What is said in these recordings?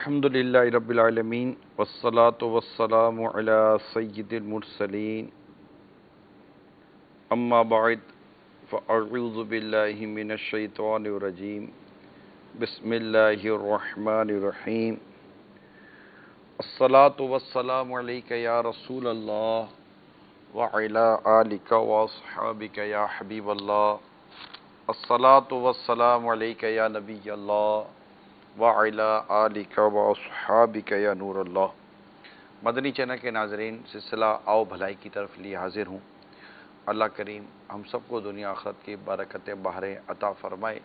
الحمدللہ رب العالمین والصلاة والسلام علی سید المرسلین اما بعد فاعوذ باللہ من الشیطان الرجیم بسم اللہ الرحمن الرحیم الصلاة والسلام علیک یا رسول اللہ وعلی آلک واصحابک یا حبیب اللہ الصلاة والسلام علیک یا نبی اللہ وعلی آلک واصحابک یا نور اللہ۔ مدنی چینل کے ناظرین، سلسلہ آؤ بھلائی کی طرف لیے حاضر ہوں۔ اللہ کریم ہم سب کو دنیا آخرت کی برکتیں بہریں عطا فرمائے۔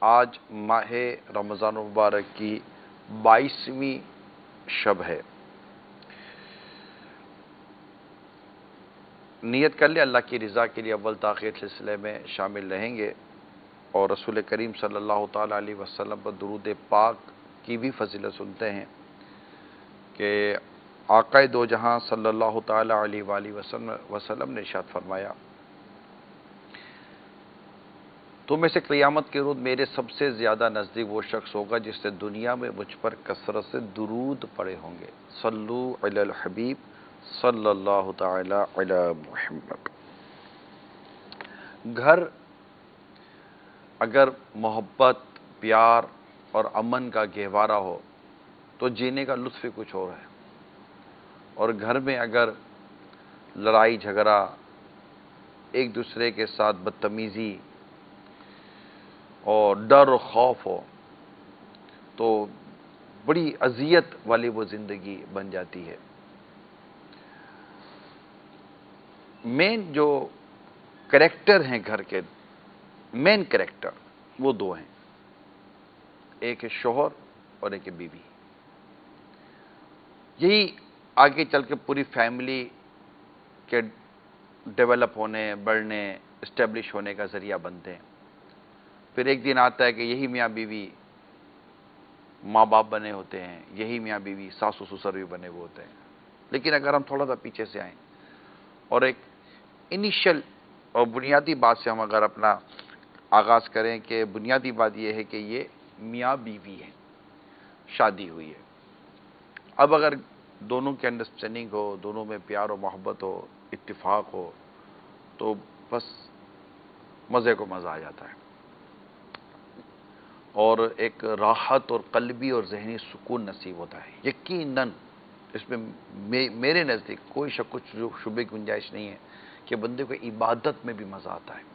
آج ماہ رمضان المبارک کی 22ویں شب ہے۔ نیت کر لیں اللہ کی رضا کے لیے اول تاخیر سلسلے میں شامل رہیں گے، اور رسول کریم صلی اللہ تعالیٰ علیہ وسلم پر درود پاک کی بھی فضیلت سنتے ہیں کہ آقا دو جہاں صلی اللہ تعالیٰ علیہ وآلہ وسلم نے ارشاد فرمایا، تم میں سے قیامت کے روز میرے سب سے زیادہ نزدیک وہ شخص ہوگا جس نے دنیا میں مجھ پر کثرت سے درود پڑے ہوں گے۔ صلو علی الحبیب صلی اللہ تعالیٰ علی محمد۔ گھر اگر محبت، پیار اور امن کا گہوارہ ہو تو جینے کا لطف ہی کچھ اور ہے، اور گھر میں اگر لڑائی جھگڑا، ایک دوسرے کے ساتھ بدتمیزی اور ڈر و خوف ہو تو بڑی اذیت والی وہ زندگی بن جاتی ہے۔ مین جو کریکٹر ہیں گھر کے، مین کریکٹر وہ دو ہیں، ایک ہے شوہر اور ایک ہے بیوی۔ یہی آگے چل کے پوری فیملی کے ڈیولپ ہونے، بڑھنے، اسٹیبلش ہونے کا ذریعہ بنتے ہیں۔ پھر ایک دن آتا ہے کہ یہی میاں بیوی ماں باپ بنے ہوتے ہیں، یہی میاں بیوی ساس و سسر بھی بنے ہوئے ہوتے ہیں۔ لیکن اگر ہم تھوڑا سا پیچھے سے آئیں اور ایک انیشل اور بنیادی بات سے ہم اگر اپنا آغاز کریں، کہ بنیادی بات یہ ہے کہ یہ میاں بیوی ہے، شادی ہوئی ہے۔ اب اگر دونوں کی انڈرسٹینڈنگ ہو، دونوں میں پیار و محبت ہو، اتفاق ہو، تو بس مزے کو مزہ آ جاتا ہے، اور ایک راحت اور قلبی اور ذہنی سکون نصیب ہوتا ہے۔ یقیناً اس میں میرے نزدیک کوئی شک و شبے کی گنجائش نہیں ہے کہ بندے کو عبادت میں بھی مزہ آتا ہے،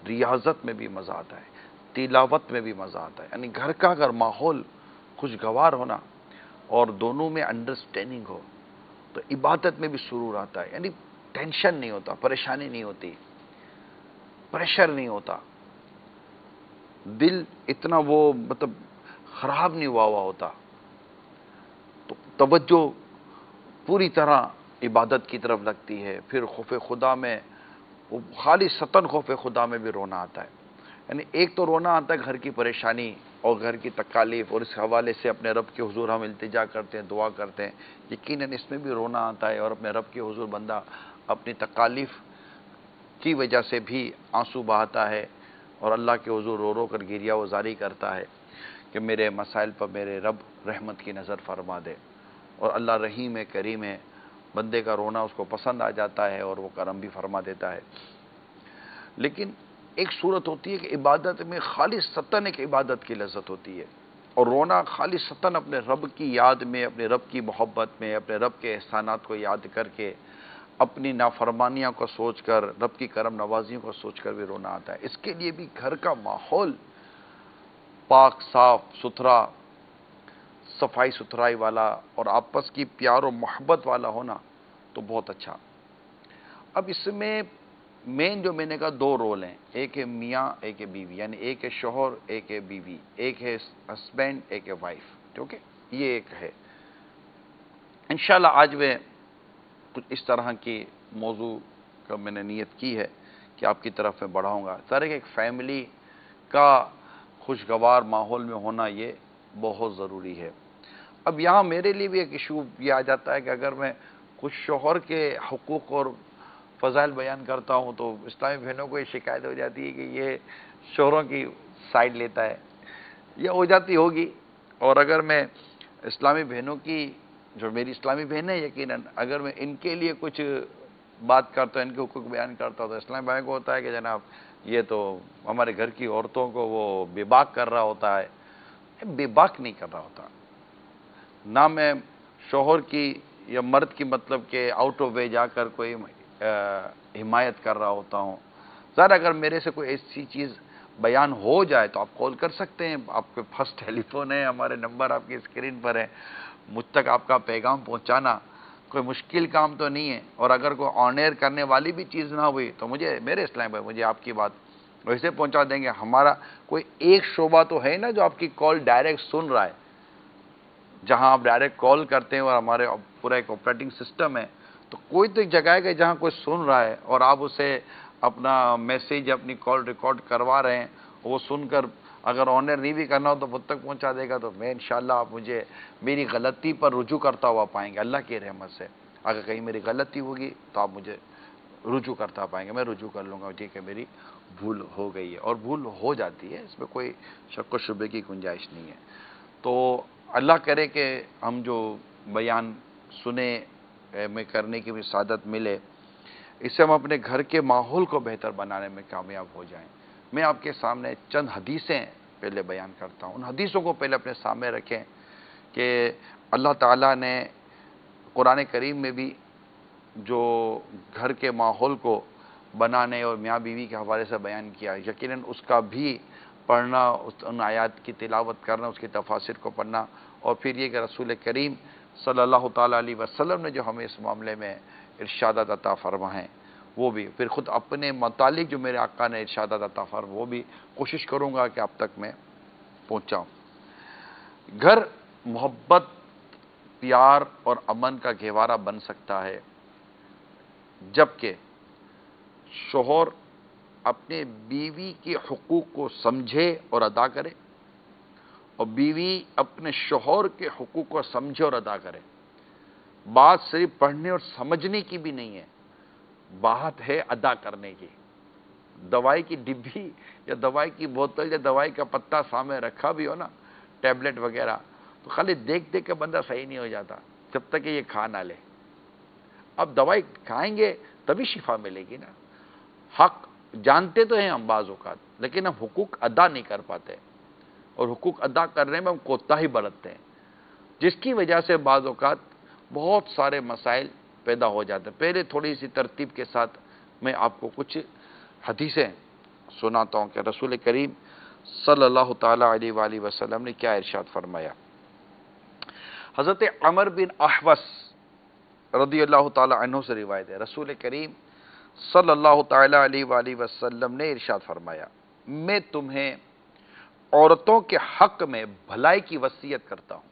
ریاضت میں بھی مزہ آتا ہے، تلاوت میں بھی مزہ آتا ہے۔ یعنی گھر کا اگر ماحول خوشگوار ہونا اور دونوں میں انڈرسٹینڈنگ ہو تو عبادت میں بھی سرور آتا ہے۔ یعنی ٹینشن نہیں ہوتا، پریشانی نہیں ہوتی، پریشر نہیں ہوتا، دل اتنا وہ خراب نہیں ہوا ہوتا، تو توجہ پوری طرح عبادت کی طرف لگتی ہے۔ پھر خوف خدا میں، وہ خالصتاً خوف خدا میں بھی رونا آتا ہے۔ یعنی ایک تو رونا آتا ہے گھر کی پریشانی اور گھر کی تکالیف، اور اس حوالے سے اپنے رب کے حضور ہم التجا کرتے ہیں، دعا کرتے ہیں۔ یقیناً اس میں بھی رونا آتا ہے، اور اپنے رب کے حضور بندہ اپنی تکالیف کی وجہ سے بھی آنسو بہاتا ہے، اور اللہ کے حضور رو رو کر گریہ وزاری کرتا ہے کہ میرے مسائل پر میرے رب رحمت کی نظر فرما دے۔ اور اللہ رحیم ہے، کریم ہے، بندے کا رونا اس کو پسند آ جاتا ہے اور وہ کرم بھی فرما دیتا ہے۔ لیکن ایک صورت ہوتی ہے کہ عبادت میں خالصتاً ایک عبادت کی لذت ہوتی ہے، اور رونا خالصتاً اپنے رب کی یاد میں، اپنے رب کی محبت میں، اپنے رب کے احسانات کو یاد کر کے، اپنی نافرمانیاں کو سوچ کر، رب کی کرم نوازیوں کو سوچ کر بھی رونا آتا ہے۔ اس کے لیے بھی گھر کا ماحول پاک، صاف ستھرا، صفائی ستھرائی والا اور آپس کی پیار و محبت والا ہونا تو بہت اچھا۔ اب اس میں مین جو میں نے کہا دو رول ہیں، ایک ہے میاں، ایک ہے بیوی، یعنی ایک ہے شوہر، ایک ہے بیوی، ایک ہے ہسبینڈ، ایک ہے وائف، ٹھیک ہے؟ یہ ایک ہے۔ انشاءاللہ آج میں کچھ اس طرح کی موضوع کا میں نے نیت کی ہے کہ آپ کی طرف میں بڑھاؤں گا۔ طرح ایک فیملی کا خوشگوار ماحول میں ہونا یہ بہت ضروری ہے۔ اب یہاں میرے لیے بھی ایک ایشو یہ آ جاتا ہے کہ اگر میں کچھ شوہر کے حقوق اور فضائل بیان کرتا ہوں تو اسلامی بہنوں کو یہ شکایت ہو جاتی ہے کہ یہ شوہروں کی سائڈ لیتا ہے، یا ہو جاتی ہوگی۔ اور اگر میں اسلامی بہنوں کی، جو میری اسلامی بہنیں یقیناً، اگر میں ان کے لیے کچھ بات کرتا ہوں، ان کے حقوق بیان کرتا ہوں، تو اسلامی بھائی کو ہوتا ہے کہ جناب یہ تو ہمارے گھر کی عورتوں کو وہ بے باک کر رہا ہوتا ہے۔ بے باک نہیں کر رہا ہوتا، نہ میں شوہر کی یا مرد کی مطلب کہ آؤٹ آف وے جا کر کوئی حمایت کر رہا ہوتا ہوں۔ ظاہر اگر میرے سے کوئی ایسی چیز بیان ہو جائے تو آپ کال کر سکتے ہیں، آپ کے پاس ٹیلی فون ہے، ہمارے نمبر آپ کی اسکرین پر ہے، مجھ تک آپ کا پیغام پہنچانا کوئی مشکل کام تو نہیں ہے۔ اور اگر کوئی آن ایئر کرنے والی بھی چیز نہ ہوئی تو مجھے، میرے اسلام بھائی، مجھے آپ کی بات ویسے پہنچا دیں گے۔ ہمارا کوئی ایک شعبہ تو ہے نا جو آپ کی کال ڈائریکٹ سن رہا ہے، جہاں آپ ڈائریکٹ کال کرتے ہیں، اور ہمارے پورا ایک آپریٹنگ سسٹم ہے، تو کوئی تو ایک جگہ ہے کہ جہاں کوئی سن رہا ہے اور آپ اسے اپنا میسیج، اپنی کال ریکارڈ کروا رہے ہیں، وہ سن کر اگر آن ایئر نہیں بھی کرنا ہو تو مجھ تک پہنچا دے گا، تو میں انشاءاللہ آپ مجھے میری غلطی پر رجوع کرتا ہوا پائیں گے، اللہ کی رحمت سے۔ اگر کہیں میری غلطی ہوگی تو آپ مجھے رجوع کرتا پائیں گے، میں رجوع کر لوں گا، ٹھیک ہے میری بھول ہو گئی ہے، اور بھول ہو جاتی ہے، اس میں کوئی شک و شبے کی گنجائش نہیں ہے۔ تو اللہ کرے کہ ہم جو بیان سنے میں کرنے کی بھی سعادت ملے، اس سے ہم اپنے گھر کے ماحول کو بہتر بنانے میں کامیاب ہو جائیں۔ میں آپ کے سامنے چند حدیثیں پہلے بیان کرتا ہوں، ان حدیثوں کو پہلے اپنے سامنے رکھیں کہ اللہ تعالیٰ نے قرآن کریم میں بھی جو گھر کے ماحول کو بنانے اور میاں بیوی کے حوالے سے بیان کیا، یقیناً اس کا بھی پڑھنا، ان آیات کی تلاوت کرنا، اس کی تفاسیر کو پڑھنا، اور پھر یہ کہ رسول کریم صلی اللہ تعالیٰ علیہ وسلم نے جو ہمیں اس معاملے میں ارشادات عطا فرمائے ہیں وہ بھی، پھر خود اپنے متعلق جو میرے آقا نے ارشادات عطا فرمائے وہ بھی کوشش کروں گا کہ اب تک میں پہنچاؤں۔ گھر محبت، پیار اور امن کا گہوارہ بن سکتا ہے جبکہ شوہر اپنے بیوی کے حقوق کو سمجھے اور ادا کرے، اور بیوی اپنے شوہر کے حقوق کو سمجھے اور ادا کرے۔ بات صرف پڑھنے اور سمجھنے کی بھی نہیں ہے، بات ہے ادا کرنے کی۔ دوائی کی ڈبی یا دوائی کی بوتل یا دوائی کا پتا سامنے رکھا بھی ہو نا، ٹیبلٹ وغیرہ، تو خالی دیکھ دیکھ کے بندہ صحیح نہیں ہو جاتا جب تک کہ یہ کھا نہ لے۔ اب دوائی کھائیں گے تبھی شفا ملے گی نا۔ حق جانتے تو ہیں ہم بعض اوقات، لیکن ہم حقوق ادا نہیں کر پاتے، اور حقوق ادا کرنے میں ہم کوتاہی برتتے ہیں، جس کی وجہ سے بعض اوقات بہت سارے مسائل پیدا ہو جاتے ہیں۔ پہلے تھوڑی سی ترتیب کے ساتھ میں آپ کو کچھ حدیثیں سناتا ہوں کہ رسول کریم صلی اللہ تعالی علیہ وآلہ وسلم نے کیا ارشاد فرمایا۔ حضرت عمر بن احوص رضی اللہ تعالی عنہ سے روایت ہے، رسول کریم صلی اللہ تعالی علیہ وآلہ وسلم نے ارشاد فرمایا، میں تمہیں عورتوں کے حق میں بھلائی کی وصیت کرتا ہوں،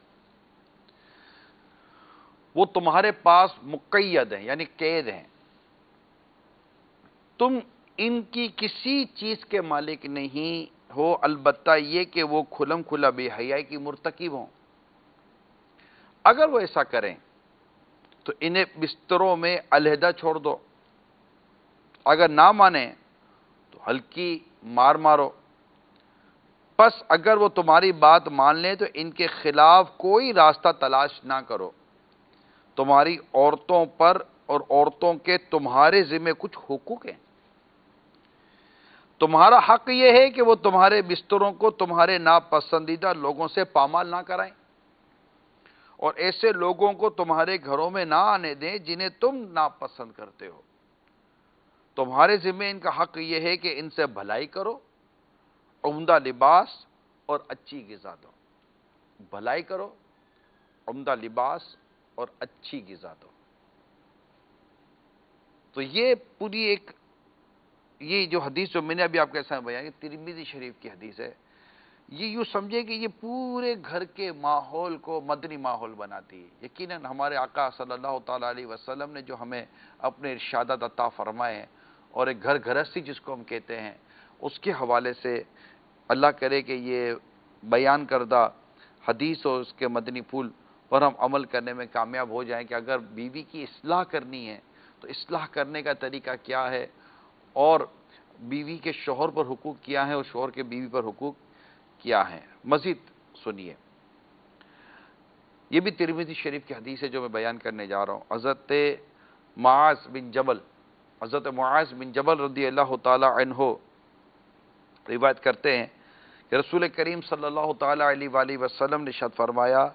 وہ تمہارے پاس مقید ہیں یعنی قید ہیں، تم ان کی کسی چیز کے مالک نہیں ہو البتہ یہ کہ وہ کھلم کھلا بے حیائی کی مرتکب ہوں۔ اگر وہ ایسا کریں تو انہیں بستروں میں علیحدہ چھوڑ دو، اگر نہ مانیں تو ہلکی مار مارو، پس اگر وہ تمہاری بات مان لیں تو ان کے خلاف کوئی راستہ تلاش نہ کرو۔ تمہاری عورتوں پر اور عورتوں کے تمہارے ذمہ کچھ حقوق ہیں۔ تمہارا حق یہ ہے کہ وہ تمہارے بستروں کو تمہارے ناپسندیدہ لوگوں سے پامال نہ کرائیں، اور ایسے لوگوں کو تمہارے گھروں میں نہ آنے دیں جنہیں تم ناپسند کرتے ہو۔ تمہارے ذمہ ان کا حق یہ ہے کہ ان سے بھلائی کرو، عمدہ لباس اور اچھی غذا دو۔ بھلائی کرو، عمدہ لباس اور اچھی غذا دو۔ تو یہ پوری ایک، یہ جو حدیث جو میں نے ابھی آپ کے سامنے بیان کی ترمذی شریف کی حدیث ہے، یہ یوں سمجھے کہ یہ پورے گھر کے ماحول کو مدنی ماحول بناتی ہے۔ یقیناً ہمارے آقا صلی اللہ تعالیٰ علیہ وسلم نے جو ہمیں اپنے ارشادات عطا فرمائے ہیں، اور ایک گھر گھرستی جس کو ہم کہتے ہیں، اس کے حوالے سے اللہ کرے کہ یہ بیان کردہ حدیث اور اس کے مدنی پھول پر ہم عمل کرنے میں کامیاب ہو جائیں کہ اگر بیوی کی اصلاح کرنی ہے تو اصلاح کرنے کا طریقہ کیا ہے، اور بیوی کے شوہر پر حقوق کیا ہے اور شوہر کے بیوی پر حقوق کیا ہیں۔ مزید سنیے، یہ بھی ترمذی شریف کی حدیث ہے جو میں بیان کرنے جا رہا ہوں. حضرت معاذ بن جبل رضی اللہ تعالی عنہ روایت کرتے ہیں کہ رسول کریم صلی اللہ تعالی علیہ وآلہ وسلم نے ارشاد فرمایا،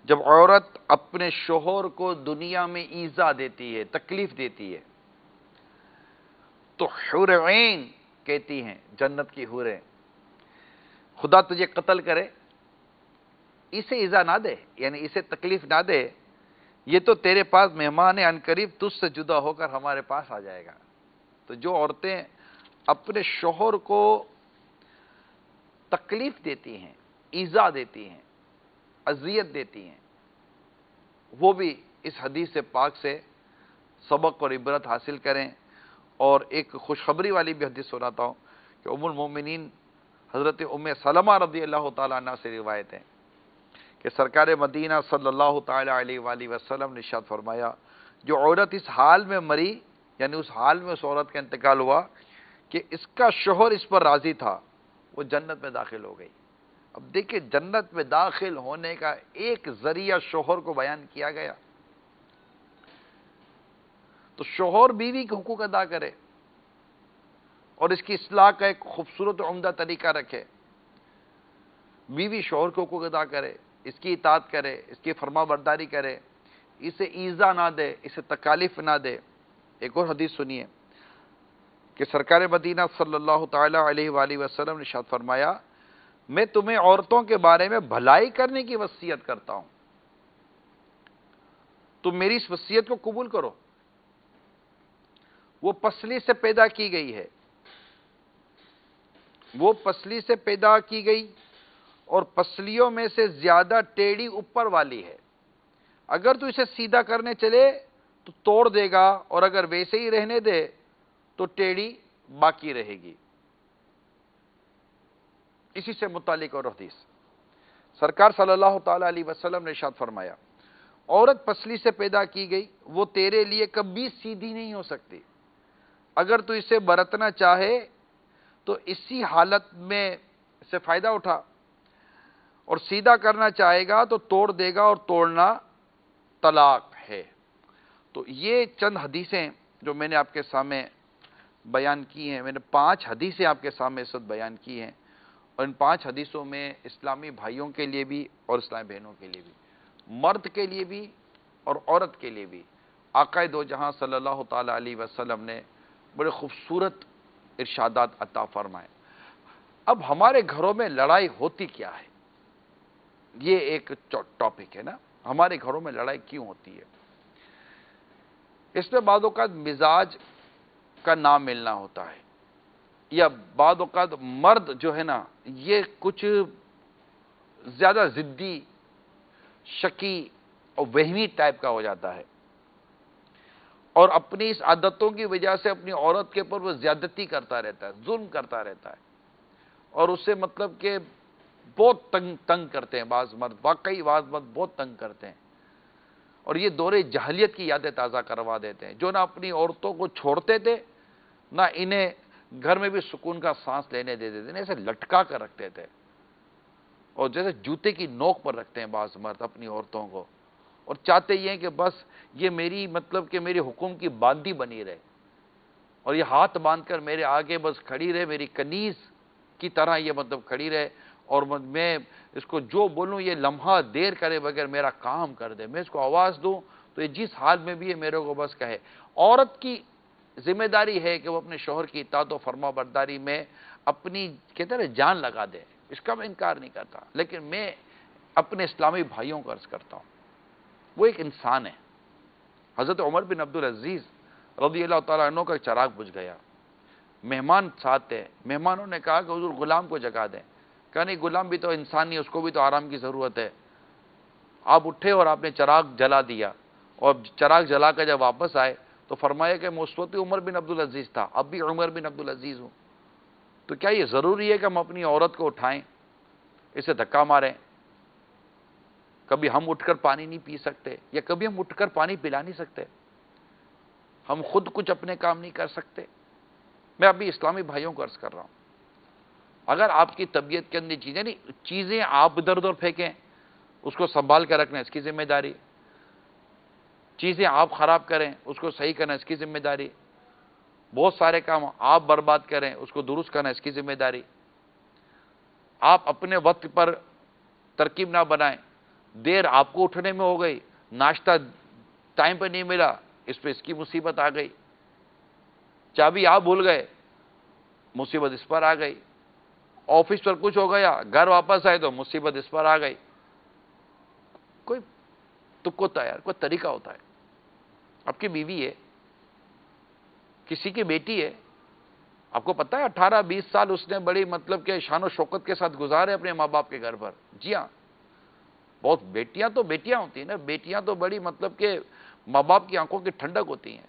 جب عورت اپنے شوہر کو دنیا میں ایذا دیتی ہے، تکلیف دیتی ہے، تو حور عین کہتی ہیں، جنت کی حوریں، خدا تجھے قتل کرے، اسے ایذا نہ دے، یعنی اسے تکلیف نہ دے، یہ تو تیرے پاس مہمان ہے، عنقریب تجھ سے جدا ہو کر ہمارے پاس آ جائے گا. تو جو عورتیں اپنے شوہر کو تکلیف دیتی ہیں، ایذا دیتی ہیں، اذیت دیتی ہیں، وہ بھی اس حدیث پاک سے سبق اور عبرت حاصل کریں. اور ایک خوشخبری والی بھی حدیث سناتا ہوں کہ ام المومنین حضرت ام سلمہ رضی اللہ تعالیٰ عنہ سے روایت ہے کہ سرکار مدینہ صلی اللہ تعالی علیہ وآلہ وسلم نے ارشاد فرمایا، جو عورت اس حال میں مری، یعنی اس حال میں اس عورت کا انتقال ہوا کہ اس کا شوہر اس پر راضی تھا، وہ جنت میں داخل ہو گئی. اب دیکھیں، جنت میں داخل ہونے کا ایک ذریعہ شوہر کو بیان کیا گیا. تو شوہر بیوی کے حقوق ادا کرے اور اس کی اصلاح کا ایک خوبصورت و عمدہ طریقہ رکھے. بیوی شوہر کے حقوق ادا کرے، اس کی اطاعت کرے، اس کی فرما برداری کرے، اسے ایذا نہ دے، اسے تکالیف نہ دے. ایک اور حدیث سنیے کہ سرکار مدینہ صلی اللہ تعالی علیہ وآلہ وسلم نے ارشاد فرمایا، میں تمہیں عورتوں کے بارے میں بھلائی کرنے کی وصیت کرتا ہوں، تم میری اس وصیت کو قبول کرو. وہ پسلی سے پیدا کی گئی ہے، وہ پسلی سے پیدا کی گئی اور پسلیوں میں سے زیادہ ٹیڑھی اوپر والی ہے. اگر تو اسے سیدھا کرنے چلے تو توڑ دے گا، اور اگر ویسے ہی رہنے دے تو ٹیڑھی باقی رہے گی. اسی سے متعلق اور حدیث سرکار صلی اللہ تعالی علیہ وسلم نے ارشاد فرمایا، عورت پسلی سے پیدا کی گئی، وہ تیرے لیے کبھی سیدھی نہیں ہو سکتی. اگر تو اسے برتنا چاہے تو اسی حالت میں سے فائدہ اٹھا، اور سیدھا کرنا چاہے گا تو توڑ دے گا، اور توڑنا طلاق ہے. تو یہ چند حدیثیں جو میں نے آپ کے سامنے بیان کی ہیں، میں نے 5 حدیثیں آپ کے سامنے اس وقت بیان کی ہیں، اور ان 5 حدیثوں میں اسلامی بھائیوں کے لیے بھی اور اسلامی بہنوں کے لیے بھی، مرد کے لیے بھی اور عورت کے لیے بھی، آقا دو جہاں صلی اللہ تعالی علیہ وسلم نے بڑے خوبصورت ارشادات عطا فرمائے. اب ہمارے گھروں میں لڑائی ہوتی کیا ہے؟ یہ ایک ٹاپک ہے نا، ہمارے گھروں میں لڑائی کیوں ہوتی ہے؟ اس میں بعض اوقات مزاج کا نام ملنا ہوتا ہے، یا بعض اوقات مرد جو ہے نا یہ کچھ زیادہ ضدی، شکی اور وہمی ٹائپ کا ہو جاتا ہے، اور اپنی اس عادتوں کی وجہ سے اپنی عورت کے اوپر وہ زیادتی کرتا رہتا ہے، ظلم کرتا رہتا ہے، اور اسے مطلب کہ بہت تنگ کرتے ہیں بعض مرد، واقعی بعض مرد بہت تنگ کرتے ہیں. اور یہ دور جاہلیت کی یادیں تازہ کروا دیتے ہیں، جو نہ اپنی عورتوں کو چھوڑتے تھے، نہ انہیں گھر میں بھی سکون کا سانس لینے دیتے تھے، ایسے لٹکا کر رکھتے تھے، اور جیسے جوتے کی نوک پر رکھتے ہیں بعض مرد اپنی عورتوں کو، اور چاہتے یہ ہیں کہ بس یہ میری مطلب کہ میرے حکم کی باندی بنی رہے، اور یہ ہاتھ باندھ کر میرے آگے بس کھڑی رہے، میری کنیز کی طرح یہ مطلب کھڑی رہے، اور میں اس کو جو بولوں یہ لمحہ دیر کرے بغیر میرا کام کر دے، میں اس کو آواز دوں تو یہ جس حال میں بھی ہے میرے کو بس کہے. عورت کی ذمہ داری ہے کہ وہ اپنے شوہر کی اطاعت و فرما برداری میں اپنی کہتے ہیں جان لگا دے، اس کا میں انکار نہیں کرتا، لیکن میں اپنے اسلامی بھائیوں کو عرض کرتا ہوں، وہ ایک انسان ہے. حضرت عمر بن عبدالعزیز رضی اللہ تعالیٰ عنہ کا چراغ بجھ گیا، مہمان ساتھ تھے، مہمانوں نے کہا کہ حضور غلام کو جگا دیں. کہا نہیں، غلام بھی تو انسان نہیں، اس کو بھی تو آرام کی ضرورت ہے. آپ اٹھے اور آپ نے چراغ جلا دیا، اور چراغ جلا کر جب واپس آئے تو فرمایا کہ میں اس وقت عمر بن عبدالعزیز تھا، اب بھی عمر بن عبدالعزیز ہوں. تو کیا یہ ضروری ہے کہ ہم اپنی عورت کو اٹھائیں، اسے دھکا ماریں؟ کبھی ہم اٹھ کر پانی نہیں پی سکتے، یا کبھی ہم اٹھ کر پانی پلا نہیں سکتے؟ ہم خود کچھ اپنے کام نہیں کر سکتے؟ میں ابھی اسلامی بھائیوں کو عرض کر رہا ہوں، اگر آپ کی طبیعت کے اندر چیزیں آپ ادھر ادھر پھینکیں اس کو سنبھال کے رکھنا اس کی ذمہ داری، چیزیں آپ خراب کریں اس کو صحیح کرنا اس کی ذمہ داری، بہت سارے کام آپ برباد کریں اس کو درست کرنا اس کی ذمہ داری، آپ اپنے وقت پر ترکیب نہ بنائیں، دیر آپ کو اٹھنے میں ہو گئی، ناشتہ ٹائم پہ نہیں ملا، اس پہ اس کی مصیبت آ گئی، چابی آپ بھول گئے، مصیبت اس پر آ گئی، آفس پر کچھ ہو گیا، گھر واپس آئے تو مصیبت اس پر آ گئی۔ کوئی تک ہوتا ہے یار، کوئی طریقہ ہوتا ہے۔ آپ کی بیوی ہے، کسی کی بیٹی ہے، آپ کو پتا ہے 18-20 سال اس نے بڑی مطلب کہ شان و شوکت کے ساتھ گزارے اپنے ماں باپ کے گھر پر۔ جی ہاں، بہت بیٹیاں تو بیٹیاں ہوتی ہیں نا، بیٹیاں تو بڑی مطلب کہ ماں باپ کی آنکھوں کی ٹھنڈک ہوتی ہیں،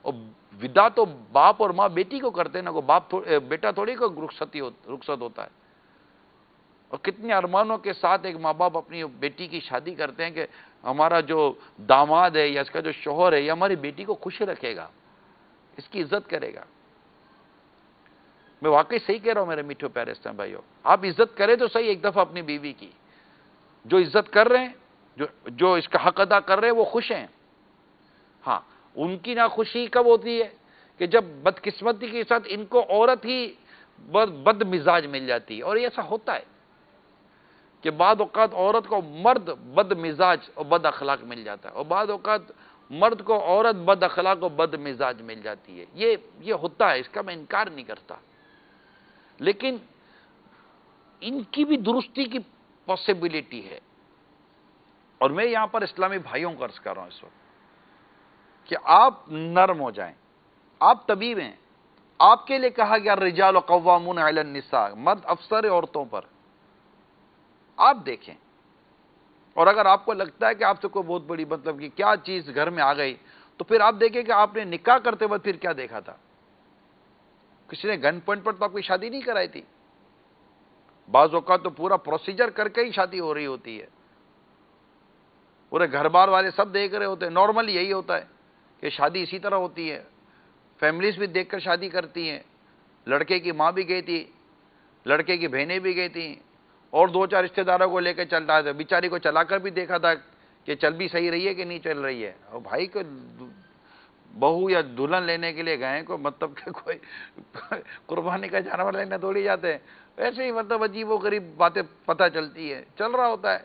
اور ودا تو باپ اور ماں بیٹی کو کرتے ہیں نا، کو بیٹا تھوڑی کو رخصت ہوتا ہے۔ اور کتنے ارمانوں کے ساتھ ایک ماں باپ اپنی بیٹی کی شادی کرتے ہیں کہ ہمارا جو داماد ہے یا اس کا جو شوہر ہے یہ ہماری بیٹی کو خوش رکھے گا، اس کی عزت کرے گا۔ میں واقعی صحیح کہہ رہا ہوں میرے میٹھے پیارے اسلام بھائیو، آپ عزت کریں تو صحیح ایک دفعہ اپنی بیوی کی، جو عزت کر رہے ہیں، جو اس کا حق ادا کر رہے ہیں وہ خوش ہیں۔ ہاں، ان کی ناخوشی کب ہوتی ہے کہ جب بدقسمتی کے ساتھ ان کو عورت ہی بد مزاج مل جاتی ہے، اور یہ ایسا ہوتا ہے کہ بعض اوقات عورت کو مرد بد مزاج اور بد اخلاق مل جاتا ہے، اور بعض اوقات مرد کو عورت بد اخلاق اور بد مزاج مل جاتی ہے۔ یہ ہوتا ہے، اس کا میں انکار نہیں کرتا، لیکن ان کی بھی درستی کی پاسبلٹی ہے۔ اور میں یہاں پر اسلامی بھائیوں کو عرض کر رہا ہوں اس وقت کہ آپ نرم ہو جائیں، آپ طبیب ہیں، آپ کے لیے کہا گیا الرجال قوامون علی النساء، مرد افسر عورتوں پر۔ آپ دیکھیں، اور اگر آپ کو لگتا ہے کہ آپ سے کوئی بہت بڑی مطلب کہ کیا چیز گھر میں آ گئی، تو پھر آپ دیکھیں کہ آپ نے نکاح کرتے وقت پھر کیا دیکھا تھا۔ کسی نے گن پوائنٹ پر تو آپ کی شادی نہیں کرائی تھی، بعض اوقات تو پورا پروسیجر کر کے ہی شادی ہو رہی ہوتی ہے، پورے گھر بار والے سب دیکھ رہے ہوتے ہیں۔ نارمل یہی ہوتا ہے کہ شادی اسی طرح ہوتی ہے، فیملیز بھی دیکھ کر شادی کرتی ہیں، لڑکے کی ماں بھی گئی تھی، لڑکے کی بہنیں بھی گئی تھیں، اور 2-4 رشتہ داروں کو لے کے چل رہا تھا، بیچاری کو چلا کر بھی دیکھا تھا کہ چل بھی صحیح رہی ہے کہ نہیں چل رہی ہے۔ اور بھائی کو بہو یا دلہن لینے کے لیے گئے کو مطلب کہ کوئی قربانی کا جانور لینے تھوڑی جاتے ہیں، ایسے ہی مطلب عجیب و غریب باتیں پتہ چلتی ہے، چل رہا ہوتا ہے۔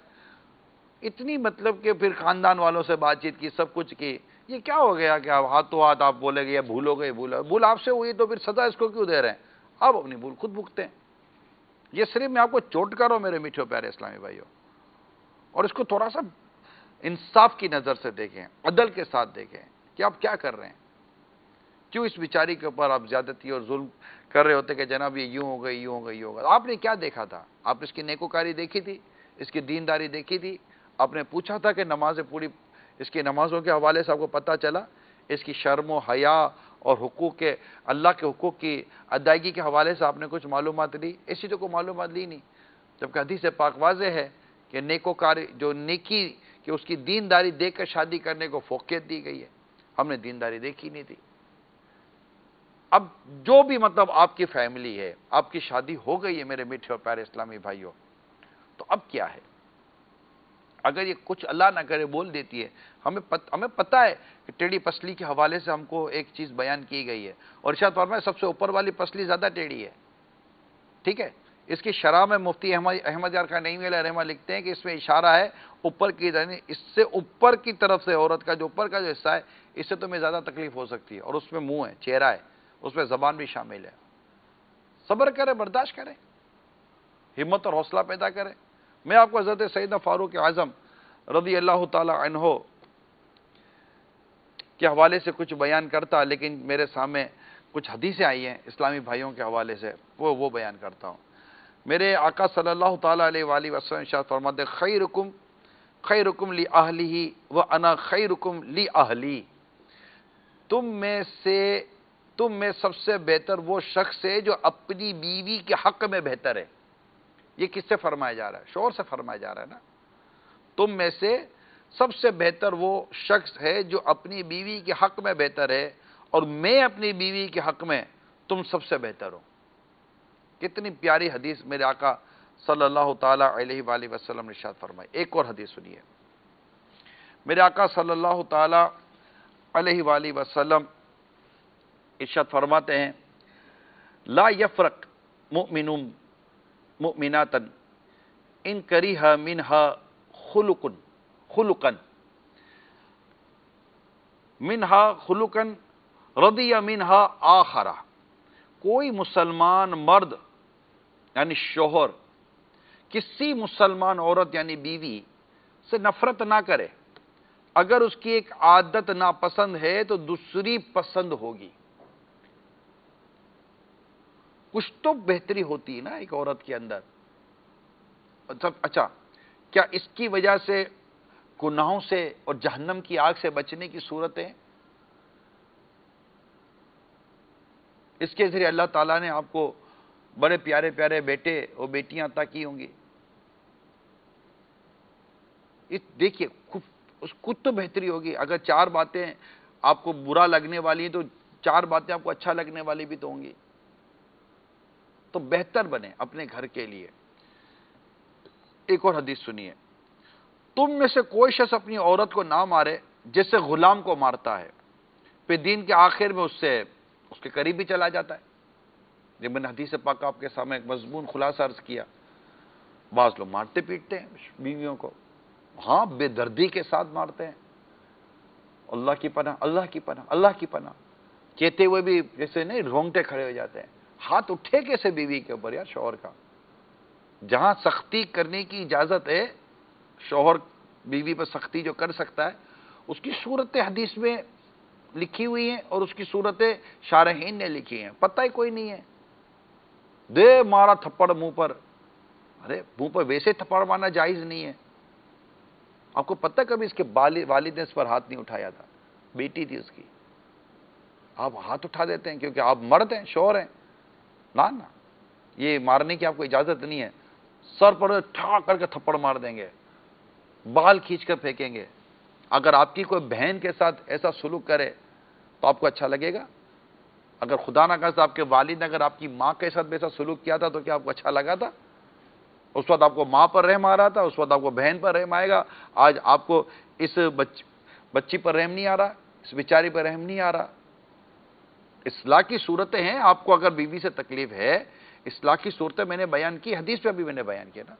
اتنی مطلب کہ پھر خاندان والوں سے بات چیت کی، سب کچھ کی، یہ کیا ہو گیا کہ آپ ہاتھوں ہاتھ آپ بولے گے یا بھولو گے، بھول آپ سے ہوئی تو پھر سزا اس کو کیوں دے رہے ہیں؟ آپ اپنی بھول خود بھگتے ہیں۔ یہ صرف میں آپ کو چوٹ کر رہا ہوں میرے میٹھے پیارے اسلامی بھائیوں، اور اس کو تھوڑا سا انصاف کی نظر سے دیکھیں، عدل کے ساتھ دیکھیں کہ آپ کیا کر رہے ہیں، کیوں اس بیچاری کے اوپر آپ زیادتی اور ظلم کر رہے ہوتے کہ جناب یہ یوں ہو گئی، یوں ہو گئی، یوں ہو گئی۔ آپ نے کیا دیکھا تھا؟ آپ نے اس کی نیکوکاری دیکھی تھی، اس کی دینداری دیکھی تھی؟ آپ نے پوچھا تھا کہ نمازیں پوری، اس کی نمازوں کے حوالے سے آپ کو پتہ چلا؟ اس کی شرم و حیا اور حقوق کے، اللہ کے حقوق کی ادائیگی کے حوالے سے آپ نے کچھ معلومات لی؟ ایسی تو کوئی معلومات لی نہیں، جبکہ حدیث پاک واضح ہے کہ نیکوکاری جو نیکی کہ اس کی دینداری دیکھ کر شادی کرنے کو فوقیت دی گئی ہے۔ ہم نے دینداری دیکھی نہیں تھی۔ اب جو بھی مطلب آپ کی فیملی ہے، آپ کی شادی ہو گئی ہے میرے میٹھے اور پیارے اسلامی بھائیوں، تو اب کیا ہے؟ اگر یہ کچھ اللہ نہ کرے بول دیتی ہے، ہمیں پتہ ہے کہ ٹیڑھی پسلی کے حوالے سے ہم کو ایک چیز بیان کی گئی ہے، اور ارشاد فرمایا سب سے اوپر والی پسلی زیادہ ٹیڑھی ہے، ٹھیک ہے؟ اس کی شرح میں مفتی احمد یار خان نعیمی علیہ رحمہ لکھتے ہیں کہ اس میں اشارہ ہے اوپر کی، یعنی اس سے اوپر کی طرف سے عورت کا جو اوپر کا جو حصہ ہے، اس سے تمہیں زیادہ تکلیف ہو سکتی ہے، اور اس میں منہ ہے، چہرہ ہے، اس میں زبان بھی شامل ہے۔ صبر کرے، برداشت کرے، ہمت اور حوصلہ پیدا کرے۔ میں آپ کو حضرت سیدنا فاروق اعظم رضی اللہ تعالی عنہ کے حوالے سے کچھ بیان کرتا، لیکن میرے سامنے کچھ حدیثیں آئی ہیں اسلامی بھائیوں کے حوالے سے، وہ بیان کرتا ہوں۔ میرے آقا صلی اللہ تعالی علیہ وآلہ وسلم ارشاد فرماتے خیرکم لی اہلہ وانا خیرکم لی اہلی، تم میں سب سے بہتر وہ شخص ہے جو اپنی بیوی کے حق میں بہتر ہے۔ یہ کس سے فرمایا جا رہا ہے؟ شوہر سے فرمایا جا رہا ہے نا۔ تم میں سے سب سے بہتر وہ شخص ہے جو اپنی بیوی کے حق میں بہتر ہے، اور میں اپنی بیوی کے حق میں تم سب سے بہتر ہوں۔ کتنی پیاری حدیث میرے آقا صلی اللہ تعالی علیہ وآلہ وسلم نے ارشاد فرمائے. ایک اور حدیث سنیے. میرے آقا صلی اللہ تعالی علیہ وآلہ وسلم ارشاد فرماتے ہیں لا یفرق مؤمن مؤمناتا ان کریہ منہا خلقا منہا خلقا رضی منہا آخرہ. کوئی مسلمان مرد یعنی شوہر کسی مسلمان عورت یعنی بیوی سے نفرت نہ کرے. اگر اس کی ایک عادت ناپسند ہے تو دوسری پسند ہوگی. کچھ تو بہتری ہوتی ہے نا ایک عورت کے اندر. اچھا کیا اس کی وجہ سے گناہوں سے اور جہنم کی آگ سے بچنے کی صورتیں اس کے ذریعے اللہ تعالیٰ نے آپ کو بڑے پیارے پیارے بیٹے اور بیٹیاں عطا کی ہوں گی. دیکھیے کچھ تو بہتری ہوگی. اگر چار باتیں آپ کو برا لگنے والی ہیں تو چار باتیں آپ کو اچھا لگنے والی بھی تو ہوں گی. تو بہتر بنے اپنے گھر کے لیے. ایک اور حدیث سنیے. تم میں سے کوئی شخص اپنی عورت کو نہ مارے جیسے غلام کو مارتا ہے, پھر دین کے آخر میں اس کے قریب بھی چلا جاتا ہے. جب میں نے حدیث پاک آپ کے سامنے ایک مضمون خلاصہ عرض کیا. بعض لوگ مارتے پیٹتے ہیں بیویوں کو, ہاں بے دردی کے ساتھ مارتے ہیں. اللہ کی پناہ, اللہ کی پناہ, اللہ کی پناہ کہتے ہوئے بھی جیسے نہیں رونگٹے کھڑے ہو جاتے ہیں. ہاتھ اٹھے کیسے بیوی کے اوپر یار شوہر کا؟ جہاں سختی کرنے کی اجازت ہے, شوہر بیوی پر سختی جو کر سکتا ہے, اس کی صورت حدیث میں لکھی ہوئی ہیں اور اس کی صورتیں شارحین نے لکھی ہیں. پتہ ہی کوئی نہیں ہے. دے مارا تھپڑ منہ پر. ارے منہ پر ویسے تھپڑ مارنا جائز نہیں ہے. آپ کو پتہ کبھی اس کے والد نے اس پر ہاتھ نہیں اٹھایا تھا, بیٹی تھی اس کی. آپ ہاتھ اٹھا دیتے ہیں کیونکہ آپ مرد ہیں, شوہر ہیں. نہ یہ مارنے کی آپ کو اجازت نہیں ہے. سر پر ٹھا کر کے تھپڑ مار دیں گے, بال کھینچ کر پھینکیں گے. اگر آپ کی کوئی بہن کے ساتھ ایسا سلوک کرے تو آپ کو اچھا لگے گا؟ اگر خدا نہ خواستہ آپ کے والد نے اگر آپ کی ماں کے ساتھ ایسا سلوک کیا تھا تو کیا آپ کو اچھا لگا تھا؟ اس وقت آپ کو ماں پر رحم آ رہا تھا, اس وقت آپ کو بہن پر رحم آئے گا. آج آپ کو اس بچی پر رحم نہیں آ رہا, اس بیچاری پر رحم نہیں آ رہا. اصلاح کی صورتیں ہیں. آپ کو اگر بیوی سے تکلیف ہے, اصلاح کی صورتیں میں نے بیان کی, حدیث پہ بھی میں نے بیان کیا نا.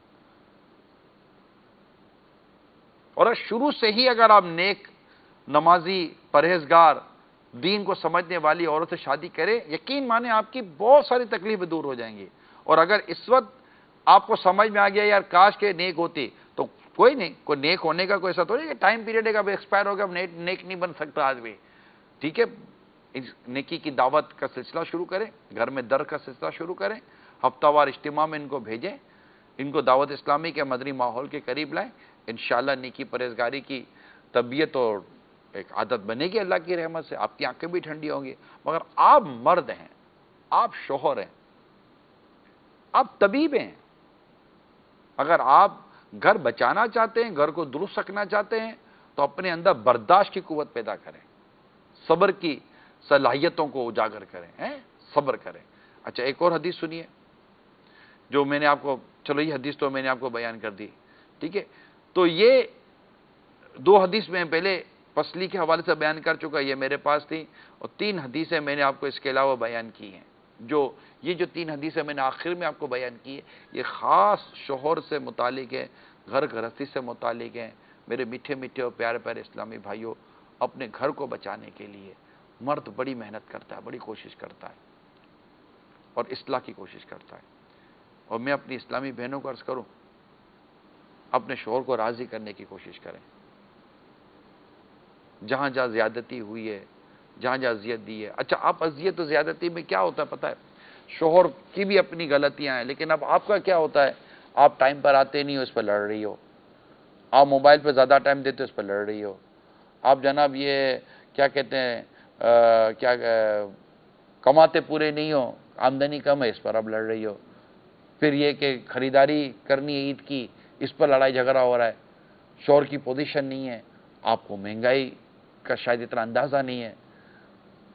اور شروع سے ہی اگر آپ نیک, نمازی, پرہیزگار, دین کو سمجھنے والی عورت سے شادی کریں, یقین مانیں آپ کی بہت ساری تکلیفیں دور ہو جائیں گی. اور اگر اس وقت آپ کو سمجھ میں آ گیا یار کاش کے نیک ہوتی, تو کوئی نہیں, کوئی نیک ہونے کا کوئی ایسا تو نہیں کہ ٹائم پیریڈ ہے, اب ایکسپائر ہو گیا, اب نیک نہیں بن سکتا آدمی. ٹھیک ہے, نیکی کی دعوت کا سلسلہ شروع کریں, گھر میں در کا سلسلہ شروع کریں, ہفتہ وار اجتماع میں ان کو بھیجیں, ان کو دعوت اسلامی کے مدنی ماحول کے قریب لائیں. انشاءاللہ نیکی پرہیزگاری کی طبیعت اور ایک عادت بنے گی اللہ کی رحمت سے. آپ کی آنکھیں بھی ٹھنڈی ہوں گی. مگر آپ مرد ہیں, آپ شوہر ہیں, آپ طبیب ہیں. اگر آپ گھر بچانا چاہتے ہیں, گھر کو درست رکھنا چاہتے ہیں, تو اپنے اندر برداشت کی قوت پیدا کریں, صبر کی صلاحیتوں کو اجاگر کریں, صبر کریں. اچھا ایک اور حدیث سنیے جو میں نے آپ کو, چلو یہ حدیث تو میں نے آپ کو بیان کر دی, ٹھیک ہے. تو یہ دو حدیث میں پہلے پسلی کے حوالے سے بیان کر چکا, یہ میرے پاس تھی, اور 3 حدیثیں میں نے آپ کو اس کے علاوہ بیان کی ہیں. یہ جو 3 حدیثیں میں نے آخر میں آپ کو بیان کی ہے, یہ خاص شوہر سے متعلق ہے, گھر گھرستی سے متعلق ہیں. میرے میٹھے میٹھے اور پیارے پیارے اسلامی بھائیوں, اپنے گھر کو بچانے کے لیے مرد بڑی محنت کرتا ہے, بڑی کوشش کرتا ہے, اور اصلاح کی کوشش کرتا ہے. اور میں اپنی اسلامی بہنوں کو عرض کروں, اپنے شوہر کو راضی کرنے کی کوشش کریں. جہاں جہاں زیادتی ہوئی ہے, جہاں جہاں اذیت دی ہے. اچھا آپ اذیت و زیادتی میں کیا ہوتا ہے پتہ ہے, شوہر کی بھی اپنی غلطیاں ہیں, لیکن اب آپ کا کیا ہوتا ہے, آپ ٹائم پر آتے نہیں ہو, اس پر لڑ رہی ہو. آپ موبائل پہ زیادہ ٹائم دیتے ہو, اس پر لڑ رہی ہو. آپ جناب یہ کیا کہتے ہیں, کیا کماتے پورے نہیں ہو, آمدنی کم ہے, اس پر اب لڑ رہی ہو. پھر یہ کہ خریداری کرنی ہے عید کی, اس پر لڑائی جھگڑا ہو رہا ہے. شوہر کی پوزیشن نہیں ہے, آپ کو مہنگائی کا شاید اتنا اندازہ نہیں ہے.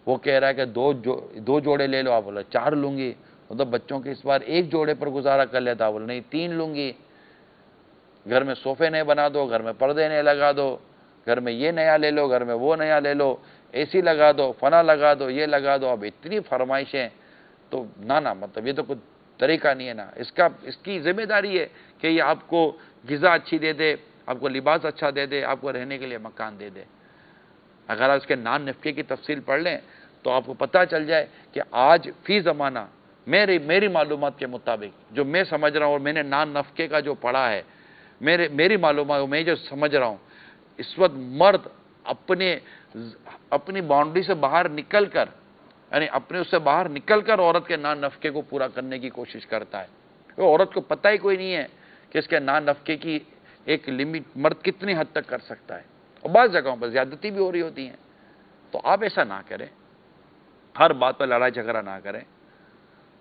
وہ کہہ رہا ہے کہ دو جوڑے لے لو, آپ بولا 4 لوں گی, مطلب بچوں کے اس بار ایک جوڑے پر گزارا کر لیتا، بولے نہیں 3 لوں گی، گھر میں صوفے نئے بنا دو، گھر میں پردے نئے لگا دو، گھر میں یہ نیا لے لو، گھر میں وہ نیا لے لو، اے سی لگا دو، فنا لگا دو، یہ لگا دو. اب اتنی فرمائشیں تو نہ مطلب یہ تو کوئی طریقہ نہیں ہے نا. اس کی ذمہ داری ہے کہ یہ آپ کو غذا اچھی دے دے، آپ کو لباس اچھا دے دے، آپ کو رہنے کے لیے مکان دے دے. اگر آپ اس کے نان نفقے کی تفصیل پڑھ لیں تو آپ کو پتہ چل جائے کہ آج فی زمانہ میری معلومات کے مطابق جو میں سمجھ رہا ہوں اور میں نے نان نفقے کا جو پڑھا ہے، میری معلومات میں جو سمجھ رہا ہوں، اس وقت مرد اپنی باؤنڈری سے باہر نکل کر، یعنی اپنے اس سے باہر نکل کر عورت کے نان نفقے کو پورا کرنے کی کوشش کرتا ہے. وہ عورت کو پتہ ہی کوئی نہیں ہے کہ اس کے نان نفقے کی ایک لمٹ مرد کتنی حد تک کر سکتا ہے، اور بعض جگہوں پر زیادتی بھی ہو رہی ہوتی ہیں. تو آپ ایسا نہ کریں، ہر بات پر لڑائی جھگڑا نہ کریں.